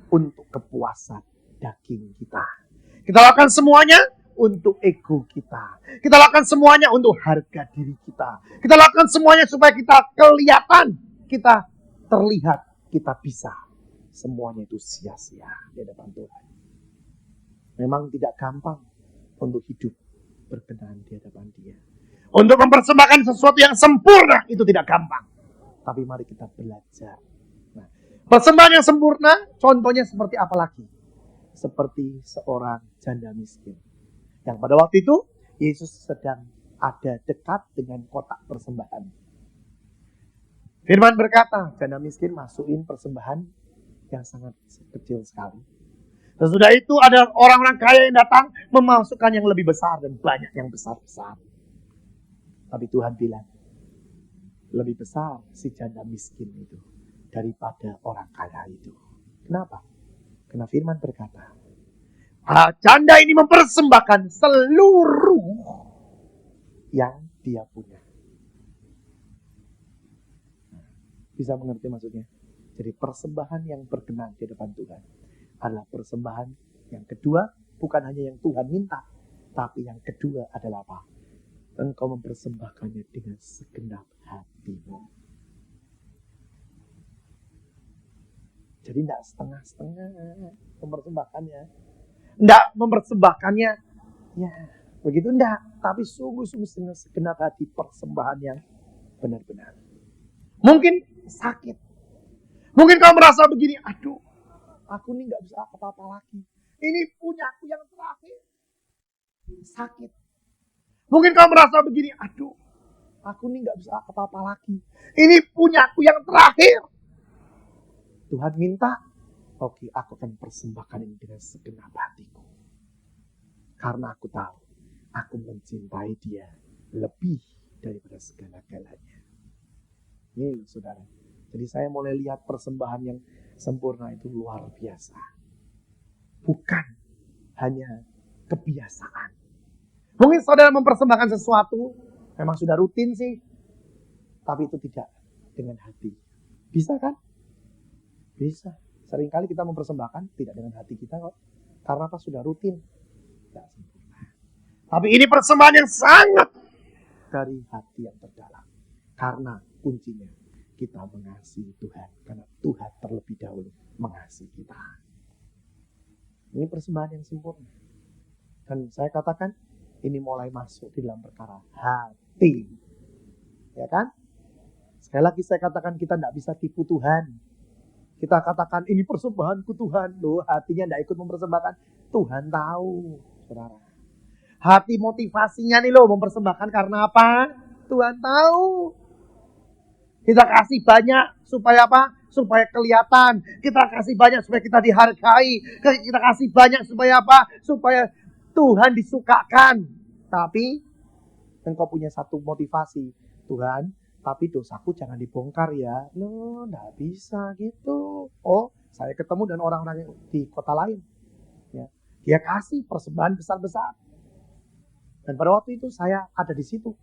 untuk kepuasan daging kita. Kita lakukan semuanya untuk ego kita. Kita lakukan semuanya untuk harga diri kita. Kita lakukan semuanya supaya kita kelihatan, kita terlihat, kita bisa. Semuanya itu sia-sia di hadapan Tuhan. Memang tidak gampang untuk hidup berkenan di hadapan Dia. Untuk mempersembahkan sesuatu yang sempurna itu tidak gampang. Tapi mari kita belajar. Nah, persembahan yang sempurna contohnya seperti apa lagi? Seperti seorang janda miskin. Yang pada waktu itu Yesus sedang ada dekat dengan kotak persembahan. Firman berkata, janda miskin masukin persembahan yang sangat kecil sekali. Sesudah itu ada orang-orang kaya yang datang memasukkan yang lebih besar dan banyak yang besar-besar. Tapi Tuhan bilang, lebih besar si janda miskin itu daripada orang kaya itu. Kenapa? Karena firman berkata, janda ini mempersembahkan seluruh yang dia punya. Bisa mengerti maksudnya? Jadi persembahan yang berkenan di depan Tuhan adalah persembahan yang kedua, bukan hanya yang Tuhan minta, tapi yang kedua adalah apa? Engkau mempersembahkannya dengan segenap hatimu. Jadi tidak setengah-setengah mempersembahkannya. Tidak mempersembahkannya, ya begitu tidak. Tapi sungguh-sungguh dengan segenap hati persembahan yang benar-benar. Mungkin sakit. Mungkin kau merasa begini, aduh, aku ini nggak bisa apa-apa lagi. Ini punya aku yang terakhir. Sakit. Mungkin kau merasa begini, aduh, aku ini nggak bisa apa-apa lagi. Ini punya aku yang terakhir. Tuhan minta, oke, aku akan persembahkan ini dengan segenap hatiku. Karena aku tahu, aku mencintai dia lebih daripada segala-galanya. Ini saudara. Jadi saya mulai lihat persembahan yang sempurna itu luar biasa. Bukan hanya kebiasaan. Mungkin saudara mempersembahkan sesuatu, memang sudah rutin sih. Tapi itu tidak dengan hati. Bisa kan? Bisa. Seringkali kita mempersembahkan tidak dengan hati kita kok. Karena apa? Sudah rutin. Tidak sempurna. Tapi ini persembahan yang sangat dari hati yang terdalam. Karena kuncinya kita mengasihi Tuhan. Karena Tuhan terlebih dahulu mengasihi kita. Ini persembahan yang sempurna. Dan saya katakan ini mulai masuk di dalam perkara hati. Ya kan? Sekali lagi saya katakan kita tidak bisa tipu Tuhan. Kita katakan ini persembahanku Tuhan. Loh, hatinya tidak ikut mempersembahkan. Tuhan tahu, saudara. Hati motivasinya nih loh mempersembahkan karena apa? Tuhan tahu. Kita kasih banyak supaya apa? Supaya kelihatan. Kita kasih banyak supaya kita dihargai. Kita kasih banyak supaya apa? Supaya Tuhan disukakan. Tapi engkau punya satu motivasi. Tuhan, tapi dosaku jangan dibongkar ya. Loh, enggak bisa gitu. Oh, saya ketemu dengan orang-orang di kota lain. Ya. Dia kasih persembahan besar-besar. Dan pada waktu itu saya ada di situ.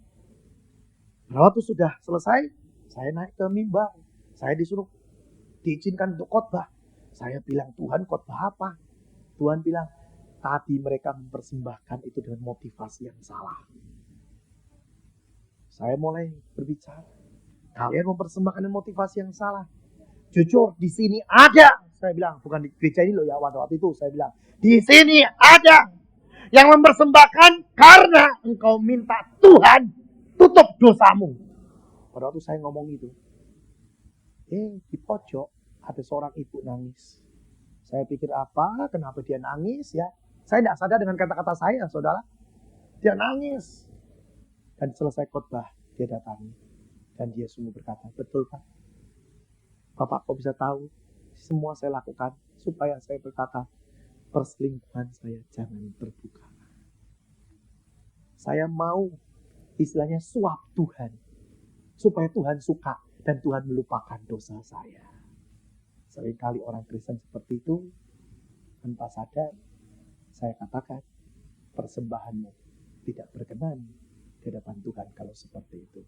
Pada waktu sudah selesai, saya naik ke mimbar. Saya disuruh diizinkan untuk khotbah. Saya bilang, Tuhan khotbah apa? Tuhan bilang, tadi mereka mempersembahkan itu dengan motivasi yang salah. Saya mulai berbicara. Kalian mempersembahkan dengan motivasi yang salah. Jujur, di sini ada. Saya bilang, bukan di gereja ini loh ya, waktu itu saya bilang. Di sini ada yang mempersembahkan karena engkau minta Tuhan tutup dosamu. Pada waktu saya ngomong itu. Di pojok ada seorang ibu nangis. Saya pikir apa? Kenapa dia nangis ya? Saya tidak sadar dengan kata-kata saya, saudara. Dia nangis. Dan selesai khotbah, dia datangi. Dan dia sungguh berkata, betul Pak. Bapak kok bisa tahu? Semua saya lakukan supaya saya berkata, perselingkuhan saya jangan terbuka. Saya mau istilahnya suap Tuhan. Supaya Tuhan suka dan Tuhan melupakan dosa saya. Seringkali orang Kristen seperti itu, tanpa sadar, saya katakan, persembahanmu tidak berkenan di hadapan Tuhan kalau seperti itu.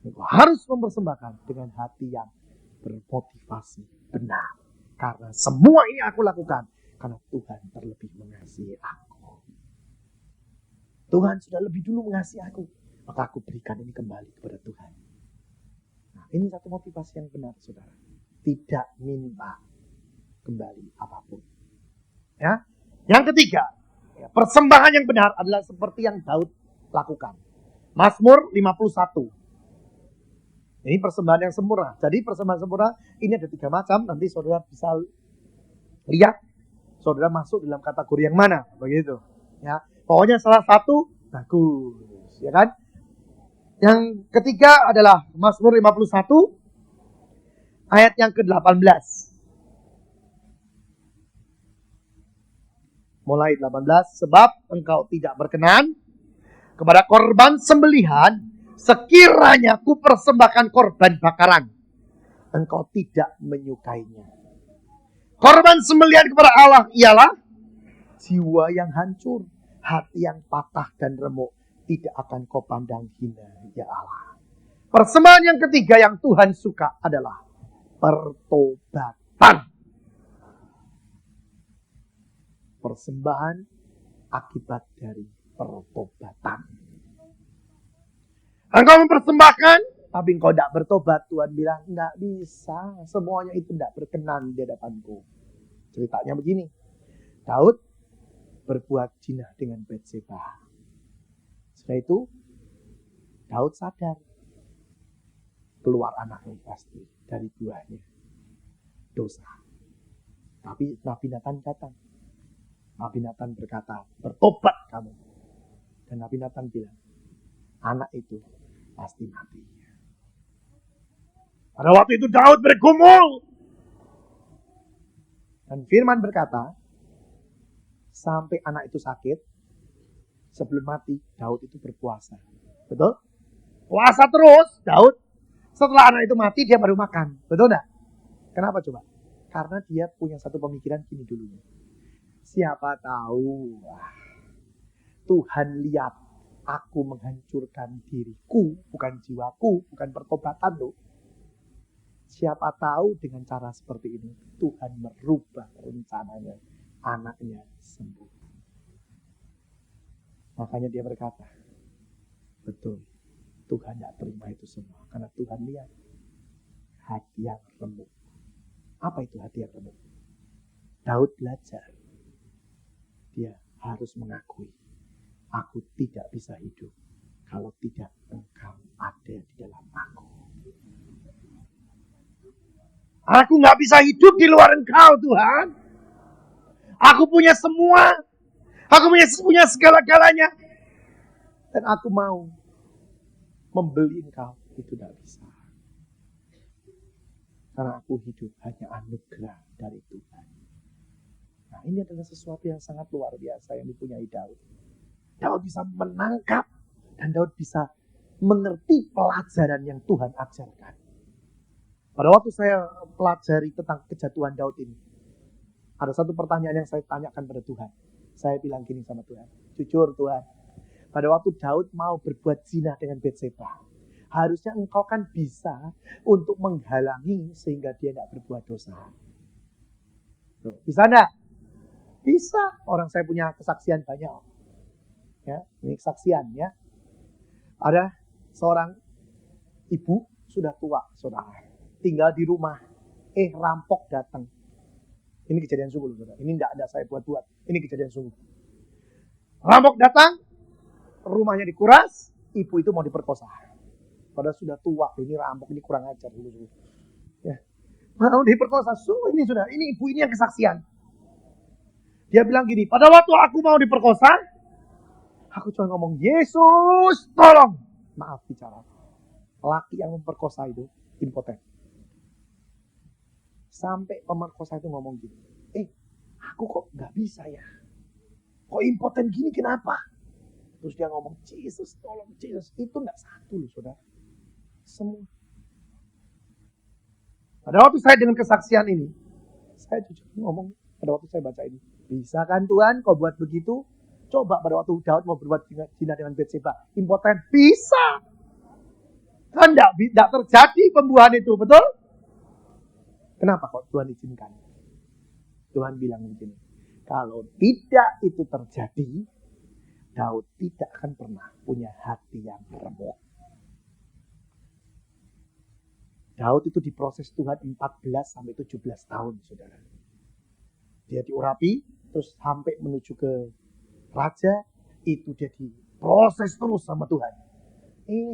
Engkau harus mempersembahkan dengan hati yang bermotivasi benar. Karena semua ini aku lakukan karena Tuhan terlebih mengasihi aku. Tuhan sudah lebih dulu mengasihi aku, maka aku berikan ini kembali kepada Tuhan. Nah, ini satu motivasi yang benar, saudara. Tidak minta kembali apapun. Ya. Yang ketiga, persembahan yang benar adalah seperti yang Daud lakukan. Mazmur 51. Ini persembahan yang sempurna. Jadi persembahan sempurna ini ada 3 macam. Nanti saudara bisa lihat saudara masuk dalam kategori yang mana, begitu. Ya, pokoknya salah satu bagus, ya kan? Yang ketiga adalah Mazmur 51 ayat yang ke-18. Mulai 18, sebab engkau tidak berkenan kepada korban sembelihan, sekiranya ku persembahkan korban bakaran, engkau tidak menyukainya. Korban sembelihan kepada Allah ialah jiwa yang hancur, hati yang patah dan remuk, tidak akan kau pandang hina, ya Allah. Persembahan yang ketiga yang Tuhan suka adalah pertobatan. Persembahan akibat dari pertobatan. Engkau mempersembahkan, tapi engkau tidak bertobat. Tuhan bilang, enggak bisa. Semuanya itu tidak berkenan di hadapanku. Ceritanya begini. Daud berbuat zina dengan Batseba. Setelah itu, Daud sadar. Keluar anaknya pasti dari buahnya. Dosa. Tapi Nabi Nathan datang. Nabi Nathan berkata, bertobat kamu. Dan Nabi Nathan bilang, anak itu pasti mati. Pada waktu itu Daud bergumul. Dan firman berkata, sampai anak itu sakit, sebelum mati, Daud itu berpuasa. Betul? Puasa terus, Daud. Setelah anak itu mati, dia baru makan. Betul enggak? Kenapa coba? Karena dia punya satu pemikiran gini dulu. Siapa tahu, Tuhan lihat aku menghancurkan diriku, bukan jiwaku, bukan pertobatan loh. Siapa tahu dengan cara seperti ini, Tuhan merubah rencananya, anaknya sembuh. Makanya dia berkata, betul, Tuhan tidak terima itu semua. Karena Tuhan lihat hati yang remuk. Apa itu hati yang remuk? Daud belajar. Dia harus mengakui, aku tidak bisa hidup kalau tidak engkau ada di dalam aku. Aku gak bisa hidup di luar engkau Tuhan. Aku punya semua. Aku punya segala-galanya. Dan aku mau membeli engkau. Itu tidak bisa. Karena aku hidup hanya anugerah dari Tuhan. Nah, ini adalah sesuatu yang sangat luar biasa yang dipunyai Daud. Daud bisa menangkap dan Daud bisa mengerti pelajaran yang Tuhan ajarkan. Pada waktu saya pelajari tentang kejatuhan Daud ini, ada satu pertanyaan yang saya tanyakan pada Tuhan. Saya bilang gini sama Tuhan, jujur Tuhan, pada waktu Daud mau berbuat zina dengan Batseba, harusnya engkau kan bisa untuk menghalangi sehingga dia tidak berbuat dosa. Bisa enggak? Bisa. Orang saya punya kesaksian banyak. Ya, ini kesaksian ya. Ada seorang ibu sudah tua, saudara, tinggal di rumah. Rampok datang. Ini kejadian sungguh, saudara. Ini tidak ada saya buat-buat. Ini kejadian sungguh. Rampok datang, rumahnya dikuras, ibu itu mau diperkosa. Padahal sudah tua, ini rampok, ini kurang ajar. Ya. Mau diperkosa, ini ibu ini yang kesaksian. Dia bilang gini, pada waktu aku mau diperkosa, aku cuma ngomong, Yesus tolong. Maaf bicara. Laki yang memperkosa itu impoten. Sampai pemerkosa itu ngomong gini, aku kok gak bisa ya? Kok impoten gini, kenapa? Terus dia ngomong, Yesus tolong, Yesus. Itu gak satu loh saudara. Semua. Pada waktu saya dengan kesaksian ini, saya jujur ngomong, pada waktu saya baca ini, bisa kan Tuhan kau buat begitu? Coba pada waktu Daud mau berbuat zina dengan Batseba, impoten, bisa. Kan tidak terjadi pembuahan itu, betul? Kenapa kok Tuhan izinkan? Tuhan bilang begini, kalau tidak itu terjadi, Daud tidak akan pernah punya hati yang remuk. Daud itu diproses Tuhan 14-17 tahun, saudara. Dia diurapi, terus sampai menuju ke raja, itu dia diproses terus sama Tuhan.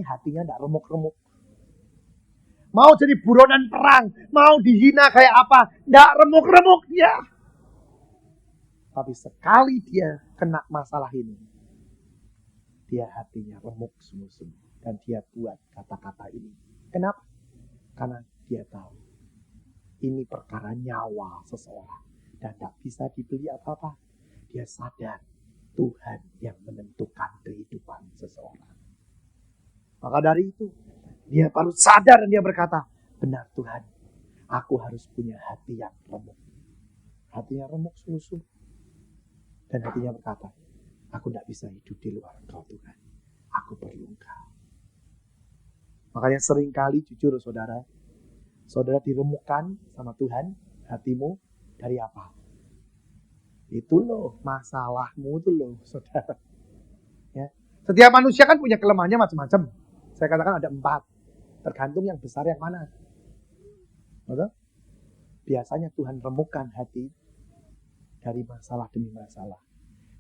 Hatinya tidak remuk-remuk. Mau jadi buronan perang, mau dihina kayak apa, tidak remuk-remuk dia. Tapi sekali dia kena masalah ini, dia hatinya remuk sungguh-sungguh. Dan dia buat kata-kata ini. Kenapa? Karena dia tahu, ini perkara nyawa seseorang. Dan tidak bisa dibeli apa-apa. Dia sadar, Tuhan yang menentukan kehidupan seseorang. Maka dari itu, dia baru sadar dan dia berkata, benar Tuhan, aku harus punya hati yang remuk. Hatinya remuk sungguh-sungguh. Dan hatinya berkata, aku tidak bisa hidup di luar Engkau Tuhan. Aku perlu Engkau. Makanya seringkali jujur saudara diremukkan sama Tuhan, hatimu dari apa? Itu loh, masalahmu itu loh saudara. Ya. Setiap manusia kan punya kelemahannya macam-macam. Saya katakan ada 4. Tergantung yang besar yang mana. Betul? Biasanya Tuhan remukkan hati dari masalah demi masalah.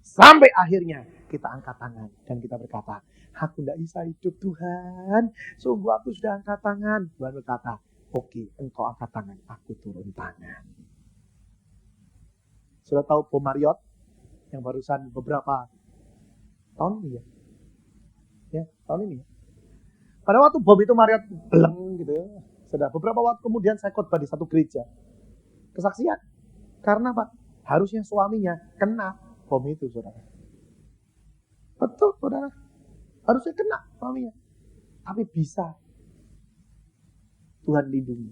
Sampai akhirnya kita angkat tangan dan kita berkata, aku tidak bisa hidup Tuhan. Sungguh aku sudah angkat tangan. Tuhan berkata, oke, engkau angkat tangan, aku turun tangan. Sudah tahu bom Marriott yang barusan beberapa tahun ini ya? Ya, tahun ini ya. Pada waktu bom itu Marriott beleng gitu ya. Sudah beberapa waktu kemudian saya khotbah di satu gereja. Kesaksian. Karena Pak, harusnya suaminya kena bom itu, saudara. Betul, saudara. Harusnya kena suaminya. Tapi bisa. Tuhan lindungi.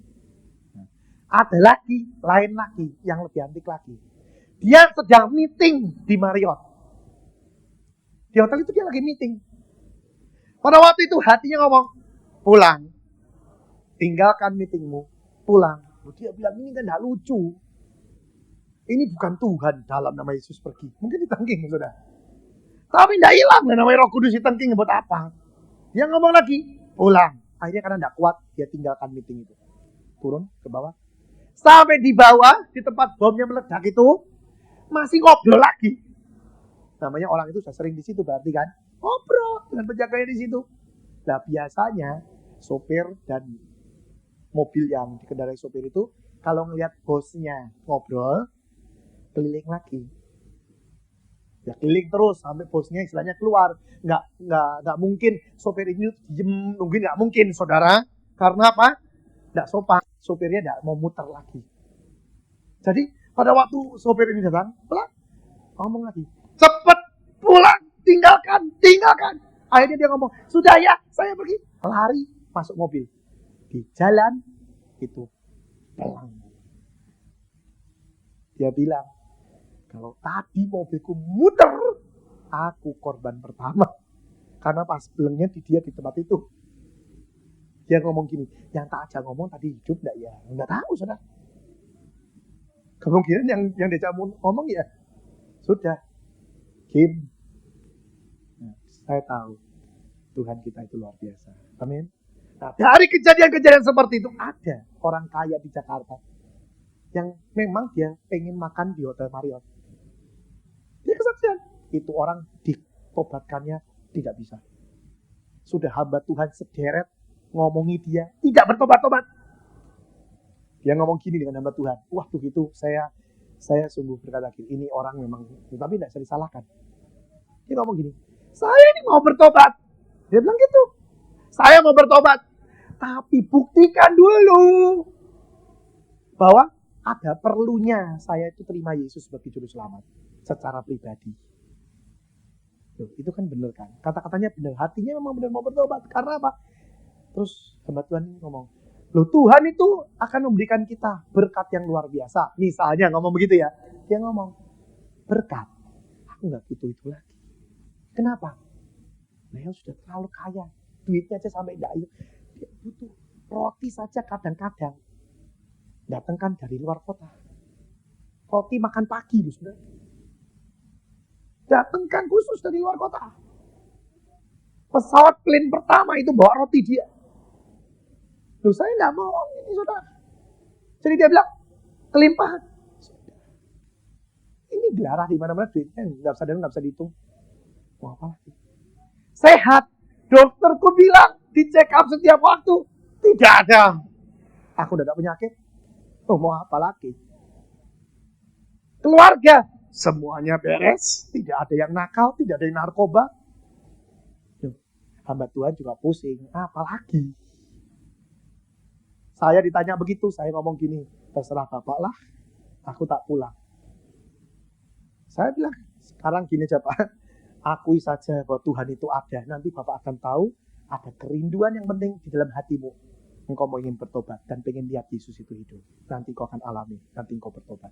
Nah, ada lagi, lain lagi, yang lebih antik lagi. Dia sedang meeting di Marriott. Di hotel itu dia lagi meeting. Pada waktu itu hatinya ngomong, pulang. Tinggalkan meetingmu, pulang. Dia bilang, ini kan gak lucu. Ini bukan Tuhan dalam nama Yesus pergi. Mungkin ditengking, saudara. Tapi tidak hilang namanya Roh Kudus ditengking buat apa. Dia ngomong lagi, pulang. Akhirnya karena tidak kuat, dia tinggalkan meeting itu. Turun ke bawah. Sampai di bawah, di tempat bomnya meledak itu, masih ngobrol lagi. Namanya orang itu sudah sering di situ berarti kan. Ngobrol dengan penjaganya di situ. Nah biasanya, sopir dan mobil yang dikendarai sopir itu, kalau ngelihat bosnya ngobrol, keliling lagi. Ya keliling terus sampai bosnya istilahnya keluar. Nggak mungkin sopir ini diem nungguin, nggak mungkin saudara. Karena apa? Nggak sopan. Sopirnya nggak mau muter lagi. Jadi pada waktu sopir ini datang, pulang, ngomong lagi, cepet pulang, tinggalkan. Akhirnya dia ngomong, sudah ya, saya pergi. Lari masuk mobil. Di jalan itu pelang. Dia bilang, kalau tadi mobilku muter, aku korban pertama. Karena pas belengnya dia di tempat itu. Dia ngomong gini, yang tak aja ngomong tadi hidup enggak ya? Enggak tahu, saudara. Kemungkinan yang diajak ngomong ya, sudah. Kim. Nah, saya tahu Tuhan kita itu luar biasa. Amin. Nah, dari kejadian-kejadian seperti itu ada orang kaya di Jakarta yang memang dia pengen makan di Hotel Marriott. Dia kesaksian. Itu orang ditobatkannya tidak bisa. Sudah hamba Tuhan sederet ngomongi dia, tidak bertobat-tobat. Dia ngomong gini dengan hamba Tuhan. Waktu itu saya sungguh berkata gini, ini orang memang, tapi tidak bisa disalahkan. Dia ngomong gini, saya ini mau bertobat. Dia bilang gitu. Saya mau bertobat. Tapi buktikan dulu bahwa ada perlunya saya itu terima Yesus sebagai juru selamat secara pribadi. Loh, itu kan benar kan? Kata-katanya benar, hatinya memang benar mau bertobat. Karena apa? Terus hamba Tuhan ngomong, loh Tuhan itu akan memberikan kita berkat yang luar biasa. Misalnya ngomong begitu ya. Dia ngomong, berkat. Aku gak butuh itu lagi. Kenapa? Nah, sudah terlalu kaya. Duitnya aja sampai gak ada. Dia butuh roti saja kadang-kadang. Datangkan dari luar kota. Roti makan pagi loh saudara. Datangkan khusus dari luar kota. Pesawat plane pertama itu bawa roti dia. Loh saya gak mau ini saudara. Jadi dia bilang, kelimpahan. Ini gelarah di mana-mana duitnya. Gak bisa dihitung. Mau apa lagi? Sehat. Dokterku bilang, dicek up setiap waktu. Tidak ada. Aku udah ada penyakit. Oh, mau apa lagi? Keluarga. Semuanya beres. Tidak ada yang nakal. Tidak ada yang narkoba. Hamba Tuhan juga pusing. Apalagi? Saya ditanya begitu. Saya ngomong gini. Terserah Bapak lah. Aku tak pulang. Saya bilang, sekarang gini aja Pak. Akui saja bahwa Tuhan itu ada. Nanti Bapak akan tahu ada kerinduan yang penting di dalam hatimu. Engkau mau ingin bertobat dan pengen lihat Yesus itu hidup. Nanti kau akan alami. Nanti engkau bertobat.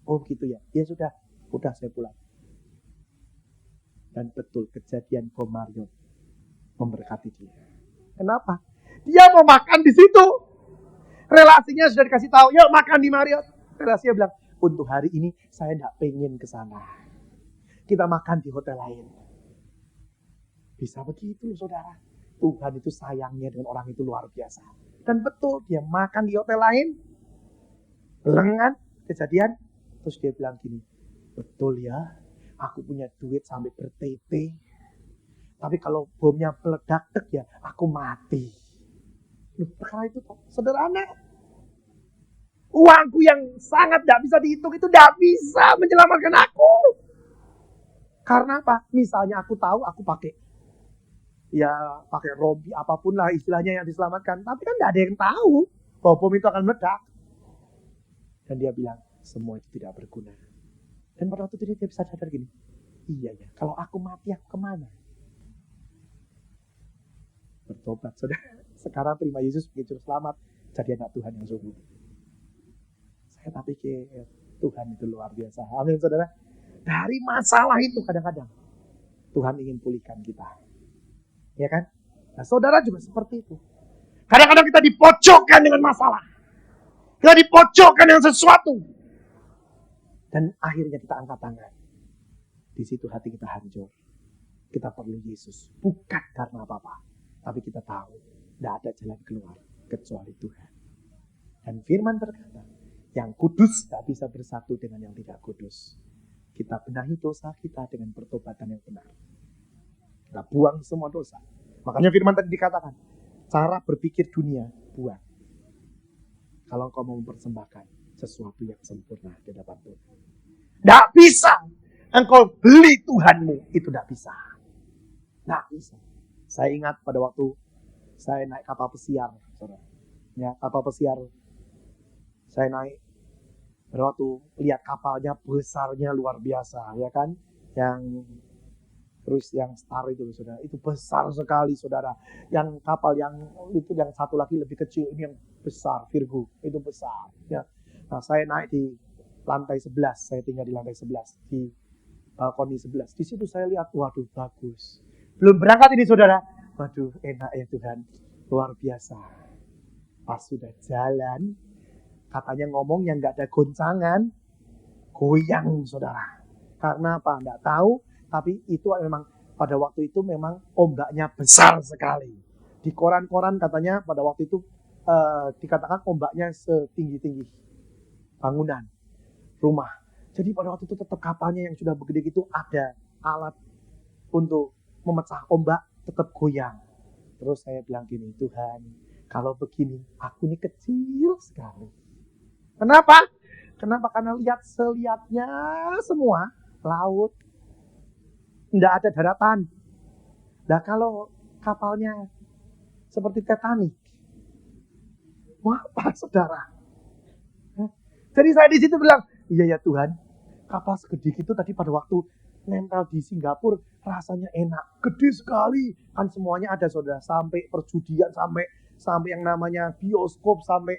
Oh gitu ya. Ya sudah. Udah saya pulang. Dan betul kejadian bom Marriott memberkati dia. Kenapa? Dia mau makan di situ. Relasinya sudah dikasih tahu, yuk makan di Marriott. Relasinya bilang, untuk hari ini saya tidak pengen ke sana. Kita makan di hotel lain. Bisa begitu loh saudara. Tuhan itu sayangnya dengan orang itu luar biasa. Dan betul, dia makan di hotel lain. Lengan, kejadian. Terus dia bilang gini, betul ya, aku punya duit sampai bertete. Tapi kalau bomnya meledak, ya aku mati. Perkara itu sederhana. Uangku yang sangat tidak bisa dihitung itu tidak bisa menyelamatkan aku. Karena apa? Misalnya aku tahu aku pakai rompi apapun lah istilahnya yang diselamatkan. Tapi kan tidak ada yang tahu bahwa bom itu akan meledak. Dan dia bilang, semua itu tidak berguna. Dan pada waktu itu dia bisa sadar gini, iya ya, kalau aku mati aku kemana? Bertobat, saudara. Sekarang terima Yesus sebagai juru selamat, jadi anak Tuhan yang sungguh. Saya tak pikir Tuhan itu luar biasa. Amin, saudara. Dari masalah itu kadang-kadang Tuhan ingin pulihkan kita. Ya kan? Nah, saudara juga seperti itu. Kadang-kadang kita dipojokkan dengan masalah. Kita dipojokkan dengan sesuatu. Dan akhirnya kita angkat tangan. Di situ hati kita hancur. Kita perlu Yesus. Bukan karena apa-apa. Tapi kita tahu tidak ada jalan keluar kecuali Tuhan. Dan firman berkata, yang kudus tidak bisa bersatu dengan yang tidak kudus. Kita benahi dosa kita dengan pertobatan yang benar. Kita buang semua dosa. Makanya firman tadi dikatakan, cara berpikir dunia, buang. Kalau kau mau mempersembahkan sesuatu yang sempurna di hadapan Tuhan. Tidak bisa. Engkau beli Tuhanmu, itu tidak bisa. Tidak bisa. Saya ingat pada waktu saya naik kapal pesiar, saudara. Ya, kapal pesiar. Saya naik. Pada waktu lihat kapalnya besarnya luar biasa, ya kan? Yang cruise yang Star itu, saudara. Itu besar sekali, saudara. Yang kapal yang itu yang satu lagi lebih kecil, ini yang besar, Virgo. Itu besar. Ya. Nah, saya naik di lantai 11. Saya tinggal di lantai 11. Di balkoni 11. Di situ saya lihat, waduh bagus. Belum berangkat ini saudara. Waduh enak ya Tuhan. Luar biasa. Pas sudah jalan. Katanya ngomong yang gak ada goncangan. Goyang saudara. Karena apa? Gak tahu. Tapi itu memang pada waktu itu memang ombaknya besar sekali. Di koran-koran katanya pada waktu itu dikatakan ombaknya setinggi-tinggi bangunan rumah. Jadi pada waktu itu tetap kapalnya yang sudah begede gitu ada alat untuk memecah ombak, tetap goyang. Terus saya bilang gini, Tuhan, kalau begini, aku ini kecil sekali. Kenapa? Kenapa? Karena selihatnya semua, laut. Tidak ada daratan. Nah kalau kapalnya seperti Titanic, wah apa saudara? Jadi saya di situ bilang, iya ya Tuhan, kapal segede gitu tadi pada waktu nempel di Singapura rasanya enak, gede sekali kan semuanya ada saudara, sampai perjudian, sampai yang namanya bioskop, sampai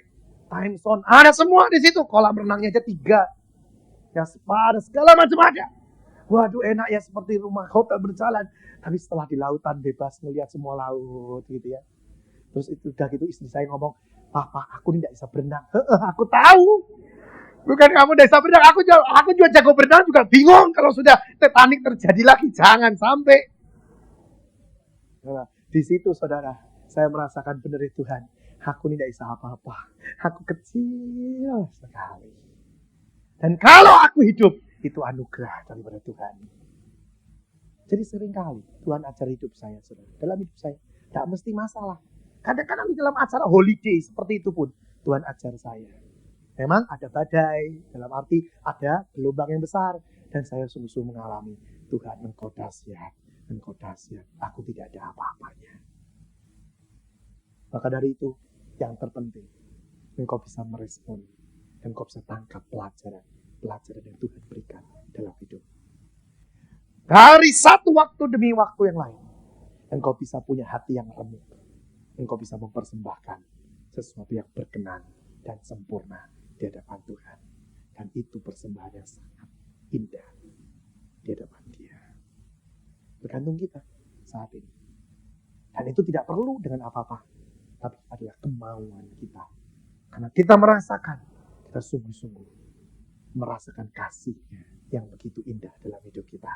time zone ada semua di situ, kolam renangnya aja 3 ya, spa segala macam ada. Waduh enak ya, seperti rumah hotel berjalan. Tapi setelah di lautan bebas ngelihat semua laut gitu ya, terus itu udah gitu istri saya ngomong, papa aku tidak bisa berenang. Aku tahu. Bukan kamu desa berenang, aku juga jago berenang juga bingung kalau sudah Titanic terjadi lagi, jangan sampai. Nah, di situ saudara, saya merasakan benar Tuhan, aku ini tidak bisa apa-apa, aku kecil sekali. Dan kalau aku hidup, itu anugerah daripada Tuhan. Jadi seringkali Tuhan ajar hidup saya, saudara. Dalam hidup saya, tidak mesti masalah. Kadang-kadang di dalam acara holiday seperti itu pun, Tuhan ajar saya. Memang ada badai, dalam arti ada gelombang yang besar. Dan saya sungguh-sungguh mengalami, Tuhan engkau dahsyat, aku tidak ada apa-apanya. Maka dari itu, yang terpenting, engkau bisa merespon, engkau bisa tangkap pelajaran yang Tuhan berikan dalam hidup. Dari satu waktu demi waktu yang lain, engkau bisa punya hati yang remuk. Engkau bisa mempersembahkan sesuatu yang berkenan dan sempurna di hadapan Tuhan. Dan itu persembahan yang sangat indah di hadapan Dia. Bergantung kita saat ini. Dan itu tidak perlu dengan apa-apa. tapi adalah kemauan kita. Karena kita merasakan, kita sungguh-sungguh merasakan kasih-Nya yang begitu indah dalam hidup kita.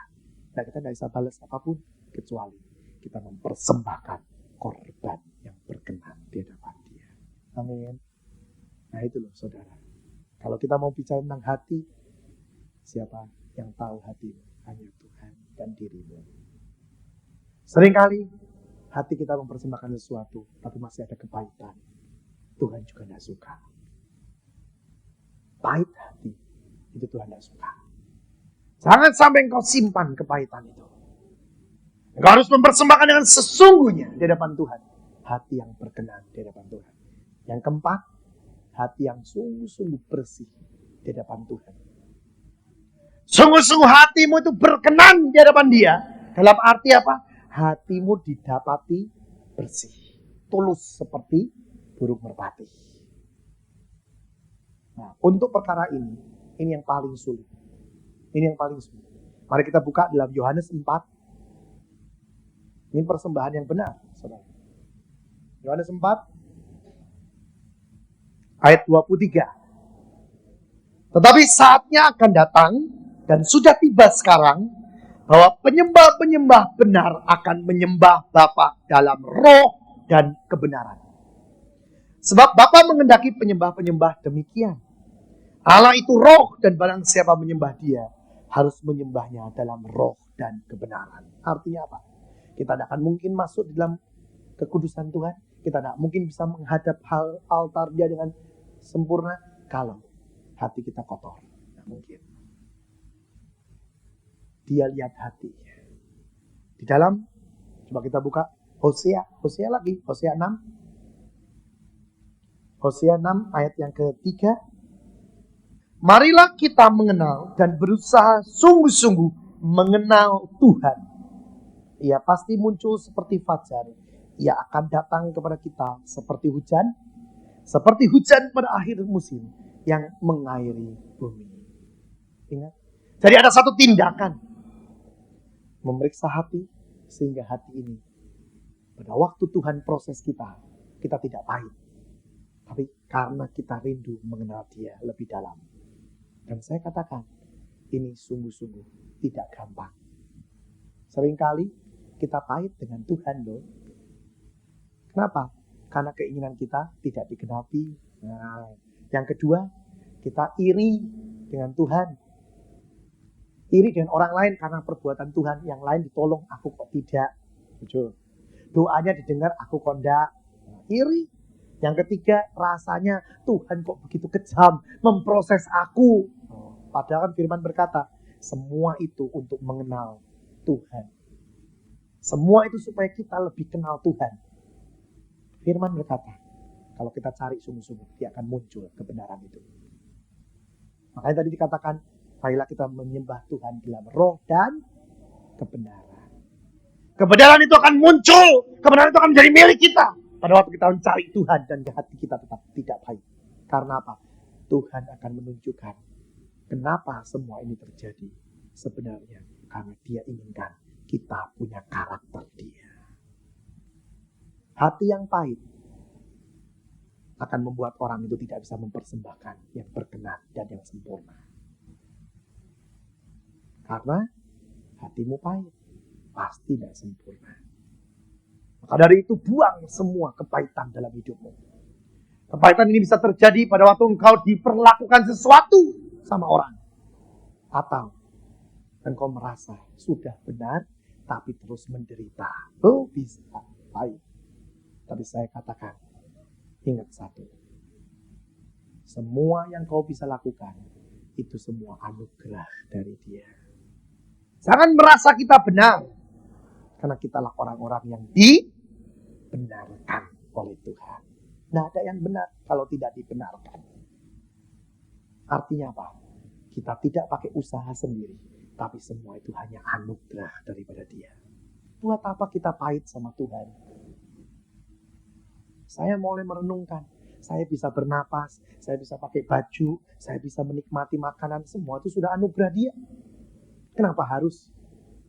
Nah, kita tidak bisa balas apapun kecuali kita mempersembahkan korban yang berkenan di hadapan Dia. Amin. Nah, itu loh saudara. Kalau kita mau bicara tentang hati, siapa yang tahu hatimu? Hanya Tuhan dan dirimu. Seringkali hati kita mempersembahkan sesuatu, tapi masih ada kepahitan. Tuhan juga tidak suka. Pahit hati, itu Tuhan tidak suka. Jangan sampai engkau simpan kepahitan itu. Engkau harus mempersembahkan dengan sesungguhnya di hadapan Tuhan. Hati yang berkenan di hadapan Tuhan. Yang keempat, hati yang sungguh-sungguh bersih di hadapan Tuhan. Sungguh-sungguh hatimu itu berkenan di hadapan Dia. Dalam arti apa? Hatimu didapati bersih. Tulus seperti burung merpati. Nah, untuk perkara ini yang paling sulit. Ini yang paling sulit. Mari kita buka dalam Yohanes 4. Ini persembahan yang benar, saudara. Yohanes 4 ayat 23. Tetapi saatnya akan datang dan sudah tiba sekarang bahwa penyembah-penyembah benar akan menyembah Bapa dalam roh dan kebenaran. Sebab Bapa menghendaki penyembah-penyembah demikian. Allah itu roh dan barang siapa menyembah Dia harus menyembahnya dalam roh dan kebenaran. Artinya apa? Kita tidak akan mungkin masuk dalam kekudusan Tuhan. Kita tidak mungkin bisa menghadap altar Dia dengan sempurna kalau hati kita kotor. Tidak mungkin. Dia lihat hati. Di dalam, coba kita buka Hosea lagi, Hosea 6. Hosea 6 ayat yang ketiga. Marilah kita mengenal dan berusaha sungguh-sungguh mengenal Tuhan. Ia pasti muncul seperti fajar. Ia akan datang kepada kita seperti hujan pada akhir musim yang mengairi bumi. Ingat? Jadi ada satu tindakan. Memeriksa hati sehingga hati ini pada waktu Tuhan proses kita tidak pahit. Tapi karena kita rindu mengenal Dia lebih dalam. Dan saya katakan, ini sungguh-sungguh tidak gampang. Seringkali kita pahit dengan Tuhan loh. Kenapa? Karena keinginan kita tidak digenapi. Nah, yang kedua, kita iri dengan Tuhan. Iri dengan orang lain karena perbuatan Tuhan. Yang lain ditolong, aku kok tidak. Doanya didengar, aku kok tidak. Iri. Yang ketiga, rasanya Tuhan kok begitu kejam memproses aku. Padahal kan firman berkata, semua itu untuk mengenal Tuhan. Semua itu supaya kita lebih kenal Tuhan. Firman berkata, kalau kita cari sungguh-sungguh, Dia akan muncul kebenaran itu. Makanya tadi dikatakan, marilah kita menyembah Tuhan dalam roh dan kebenaran. Kebenaran itu akan muncul. Kebenaran itu akan menjadi milik kita. Pada waktu kita mencari Tuhan dan hati kita tetap tidak baik. Karena apa? Tuhan akan menunjukkan kenapa semua ini terjadi. Sebenarnya karena Dia inginkan kita punya karakter Dia. Hati yang pahit akan membuat orang itu tidak bisa mempersembahkan yang berkenan dan yang sempurna. Karena hatimu pahit, pasti tidak sempurna. Maka dari itu buang semua kepahitan dalam hidupmu. Kepahitan ini bisa terjadi pada waktu engkau diperlakukan sesuatu sama orang. Atau engkau merasa sudah benar, tapi terus menderita. Oh, bisa pahit. Tapi saya katakan, ingat satu. Semua yang kau bisa lakukan, itu semua anugerah dari Dia. Jangan merasa kita benar. Karena kitalah orang-orang yang dibenarkan oleh Tuhan. Nah, ada yang benar kalau tidak dibenarkan. Artinya apa? Kita tidak pakai usaha sendiri. Tapi semua itu hanya anugerah daripada Dia. Buat apa kita pahit sama Tuhan? Saya mulai merenungkan. Saya bisa bernapas. Saya bisa pakai baju. Saya bisa menikmati makanan. Semua itu sudah anugerah Dia. Kenapa harus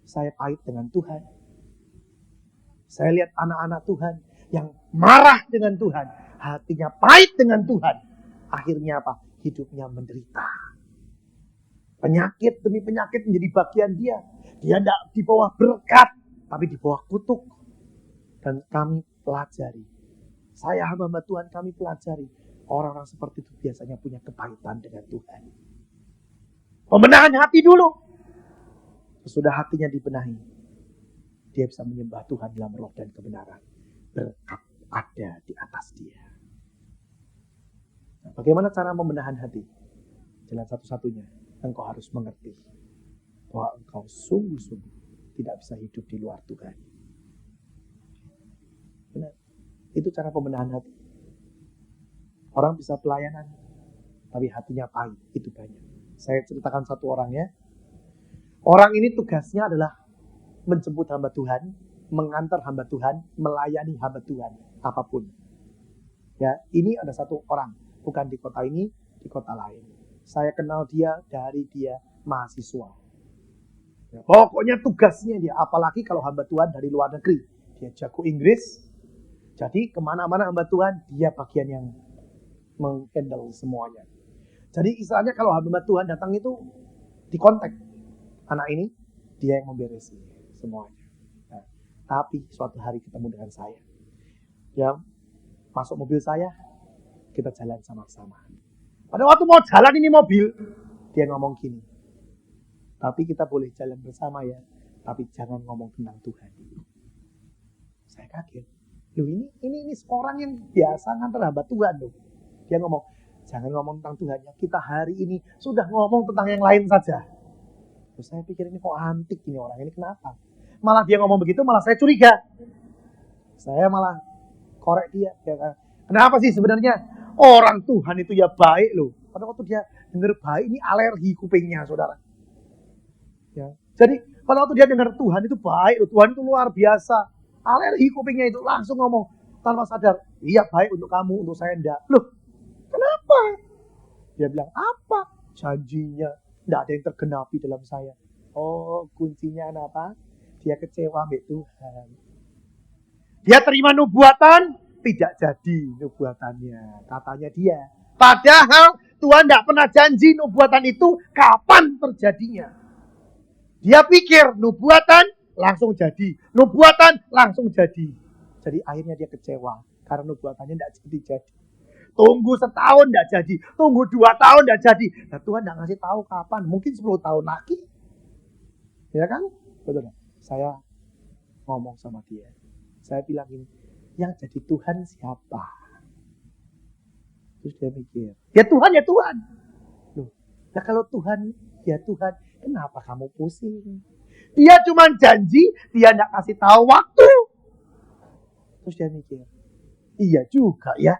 saya pahit dengan Tuhan? Saya lihat anak-anak Tuhan yang marah dengan Tuhan, hatinya pahit dengan Tuhan. Akhirnya apa? Hidupnya menderita. Penyakit demi penyakit menjadi bagian dia. Dia tidak di bawah berkat, tapi di bawah kutuk. Dan kami pelajari. Saya hamba Tuhan, kami pelajari. Orang-orang seperti itu biasanya punya kepahitan dengan Tuhan. Pembenahan hati dulu. Sesudah hatinya dibenahi, dia bisa menyembah Tuhan dalam roh dan kebenaran. Berkat ada di atas dia. Nah, bagaimana cara pembenahan hati? Jalan satu-satunya, engkau harus mengerti bahwa engkau sungguh-sungguh tidak bisa hidup di luar Tuhan. Benar. Itu cara pembenahan hati. Orang bisa pelayanan, tapi hatinya pahit. Itu banyak. Saya ceritakan satu orang ya. Orang ini tugasnya adalah menjemput hamba Tuhan, mengantar hamba Tuhan, melayani hamba Tuhan, apapun. Ya, ini ada satu orang, bukan di kota ini, di kota lain. Saya kenal dia dari dia mahasiswa. Ya, pokoknya tugasnya dia, apalagi kalau hamba Tuhan dari luar negeri. Dia jago Inggris, jadi kemana-mana hamba Tuhan, dia bagian yang menghandle semuanya. Jadi istilahnya kalau hamba Tuhan datang itu dikontak. Anak ini, dia yang memberesi semuanya. Nah, tapi suatu hari ketemu dengan saya. Dia masuk mobil saya, kita jalan sama-sama. Pada waktu mau jalan ini mobil, dia ngomong gini. Tapi kita boleh jalan bersama ya, tapi jangan ngomong tentang Tuhan. Saya kaget. Loh ini orang yang biasa ngantar hamba Tuhan loh. Dia ngomong, jangan ngomong tentang Tuhan ya. Kita hari ini sudah ngomong tentang yang lain saja. Terus saya pikir ini kok antik ini orang ini, kenapa? Malah dia ngomong begitu, malah saya curiga. Saya malah korek dia. Kenapa sih sebenarnya orang Tuhan itu ya baik loh. Pada waktu dia dengar baik, ini alergi kupingnya saudara. Ya. Jadi pada waktu dia dengar Tuhan itu baik loh, Tuhan itu luar biasa. Alergi kupingnya itu langsung ngomong tanpa sadar, iya baik untuk kamu, untuk saya enggak. Loh, kenapa? Dia bilang, apa? Janjinya. Tidak ada yang tergenapi dalam saya. Oh, kuncinya apa? Dia kecewa sama Tuhan. Dia terima nubuatan, tidak jadi nubuatannya. Katanya dia. Padahal Tuhan tidak pernah janji nubuatan itu kapan terjadinya. Dia pikir nubuatan langsung jadi. Nubuatan langsung jadi. Jadi akhirnya dia kecewa. Karena nubuatannya tidak jadi. Tunggu setahun tidak jadi. Tunggu 2 tahun tidak jadi. Nah, Tuhan tidak ngasih tahu kapan. Mungkin 10 tahun lagi. Ya kan? Betul. Saya ngomong sama dia. Saya bilang ini. Yang jadi Tuhan siapa? Terus dia mikir. Ya Tuhan, ya Tuhan. Loh, nah kalau Tuhan, ya Tuhan. Kenapa kamu pusing? Dia cuma janji. Dia tidak kasih tahu waktu. Terus dia mikir. Iya juga ya.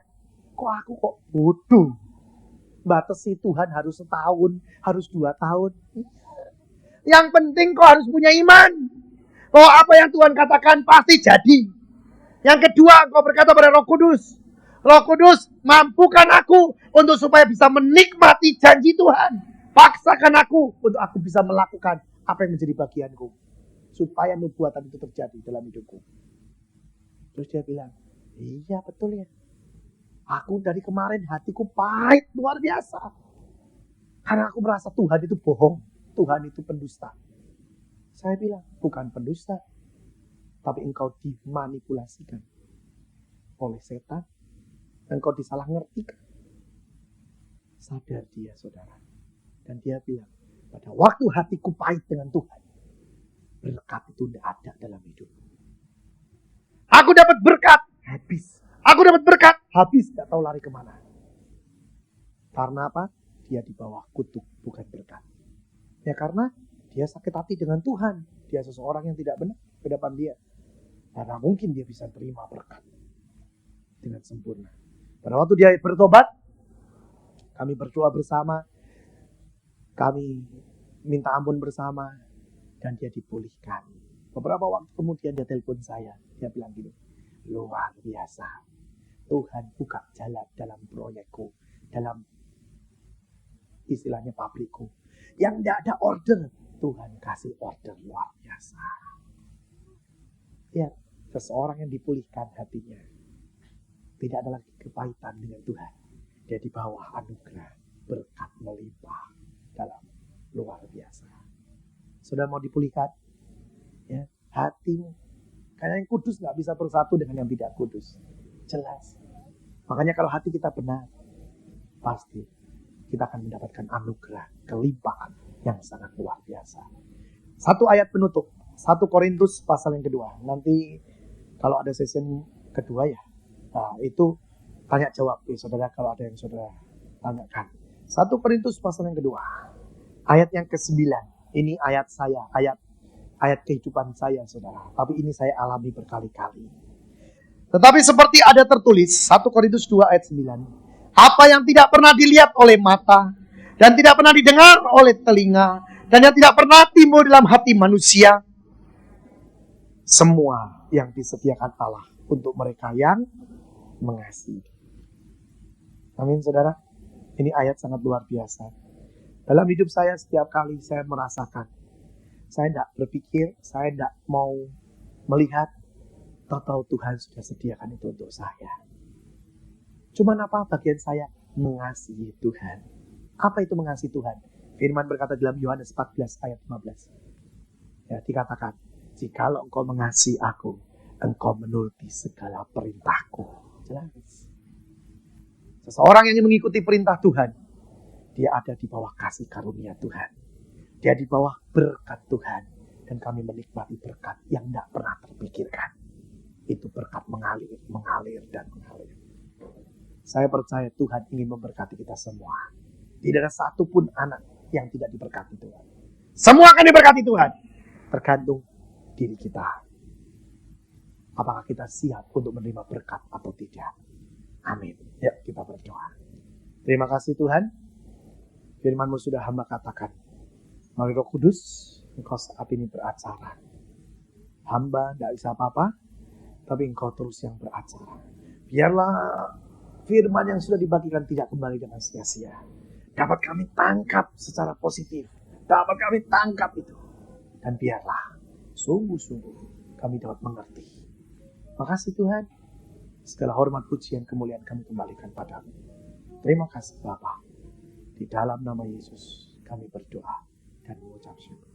Kok aku kok bodoh? Batasi Tuhan harus setahun, harus 2 tahun. Yang penting kau harus punya iman. Bahwa apa yang Tuhan katakan pasti jadi. Yang kedua, kau berkata pada Roh Kudus. Roh Kudus, mampukan aku untuk supaya bisa menikmati janji Tuhan. Paksakan aku untuk aku bisa melakukan apa yang menjadi bagianku. Supaya nubuatan itu terjadi dalam hidupku. Terus dia bilang, iya betul ya. Aku dari kemarin hatiku pahit luar biasa. Karena aku merasa Tuhan itu bohong. Tuhan itu pendusta. Saya bilang, bukan pendusta. Tapi engkau dimanipulasikan oleh setan. Engkau disalah ngertikan. Sadar dia saudara. Dan dia bilang, pada waktu hatiku pahit dengan Tuhan. Berkat itu tidak ada dalam hidup. Aku dapat berkat, habis. Aku dapat berkat, habis, gak tahu lari kemana. Karena apa? Dia di bawah kutuk, bukan berkat. Ya karena dia sakit hati dengan Tuhan. Dia seseorang yang tidak benar ke depan dia. Karena mungkin dia bisa terima berkat dengan sempurna. Pada waktu dia bertobat, kami berdoa bersama, kami minta ampun bersama, dan dia dipulihkan. Beberapa waktu kemudian dia telepon saya. Dia bilang gini, luar biasa. Tuhan buka jalan dalam proyekku, dalam istilahnya pabrikku. Yang tidak ada order, Tuhan kasih order luar biasa. Ya, seseorang yang dipulihkan hatinya. Tidak ada lagi kepahitan dengan Tuhan. Dia di bawah anugerah, berkat melimpah dalam luar biasa. Saudara mau dipulihkan? Ya, hatimu. Karena yang kudus gak bisa bersatu dengan yang tidak kudus. Jelas. Makanya kalau hati kita benar, pasti kita akan mendapatkan anugerah, kelimpahan yang sangat luar biasa. Satu ayat penutup, 1 Korintus pasal yang kedua. Nanti kalau ada session kedua ya, nah itu tanya jawab ya saudara, kalau ada yang saudara tanyakan. 1 Korintus pasal yang kedua, ayat yang ke-9. Ini ayat saya, ayat kehidupan saya saudara. Tapi ini saya alami berkali-kali. Tetapi seperti ada tertulis 1 Korintus 2 ayat 9. Apa yang tidak pernah dilihat oleh mata dan tidak pernah didengar oleh telinga dan yang tidak pernah timbul dalam hati manusia, semua yang disediakan Allah untuk mereka yang mengasihi. Amin saudara. Ini ayat sangat luar biasa. Dalam hidup saya setiap kali saya merasakan, saya tidak berpikir, saya tidak mau melihat, tahu Tuhan sudah sediakan itu untuk saya. Cuman apa bagian saya? Mengasihi Tuhan. Apa itu mengasihi Tuhan? Firman berkata dalam Yohanes 14 ayat 15. Ya, dikatakan, jikalau engkau mengasihi aku, engkau menuruti segala perintahku. Jelas. Seseorang yang mengikuti perintah Tuhan, dia ada di bawah kasih karunia Tuhan. Dia di bawah berkat Tuhan. Dan kami menikmati berkat yang tidak pernah terpikirkan. Itu berkat mengalir, dan mengalir. Saya percaya Tuhan ingin memberkati kita semua. Tidak ada satupun anak yang tidak diberkati Tuhan. Semua akan diberkati Tuhan. Tergantung diri kita. Apakah kita siap untuk menerima berkat atau tidak? Amin. Ya, kita berdoa. Terima kasih Tuhan. Firman-Mu sudah hamba katakan. Melalui Roh Kudus, Engkau saat ini beracara. Hamba tidak bisa apa-apa, tapi Engkau terus yang beracara. Biarlah firman yang sudah dibagikan tidak kembali dengan sia-sia. Dapat kami tangkap secara positif. Dapat kami tangkap itu. Dan biarlah sungguh-sungguh kami dapat mengerti. Makasih Tuhan. Segala hormat, pujian, kemuliaan kami kembalikan padamu. Terima kasih Bapa. Di dalam nama Yesus kami berdoa dan mengucap syukur.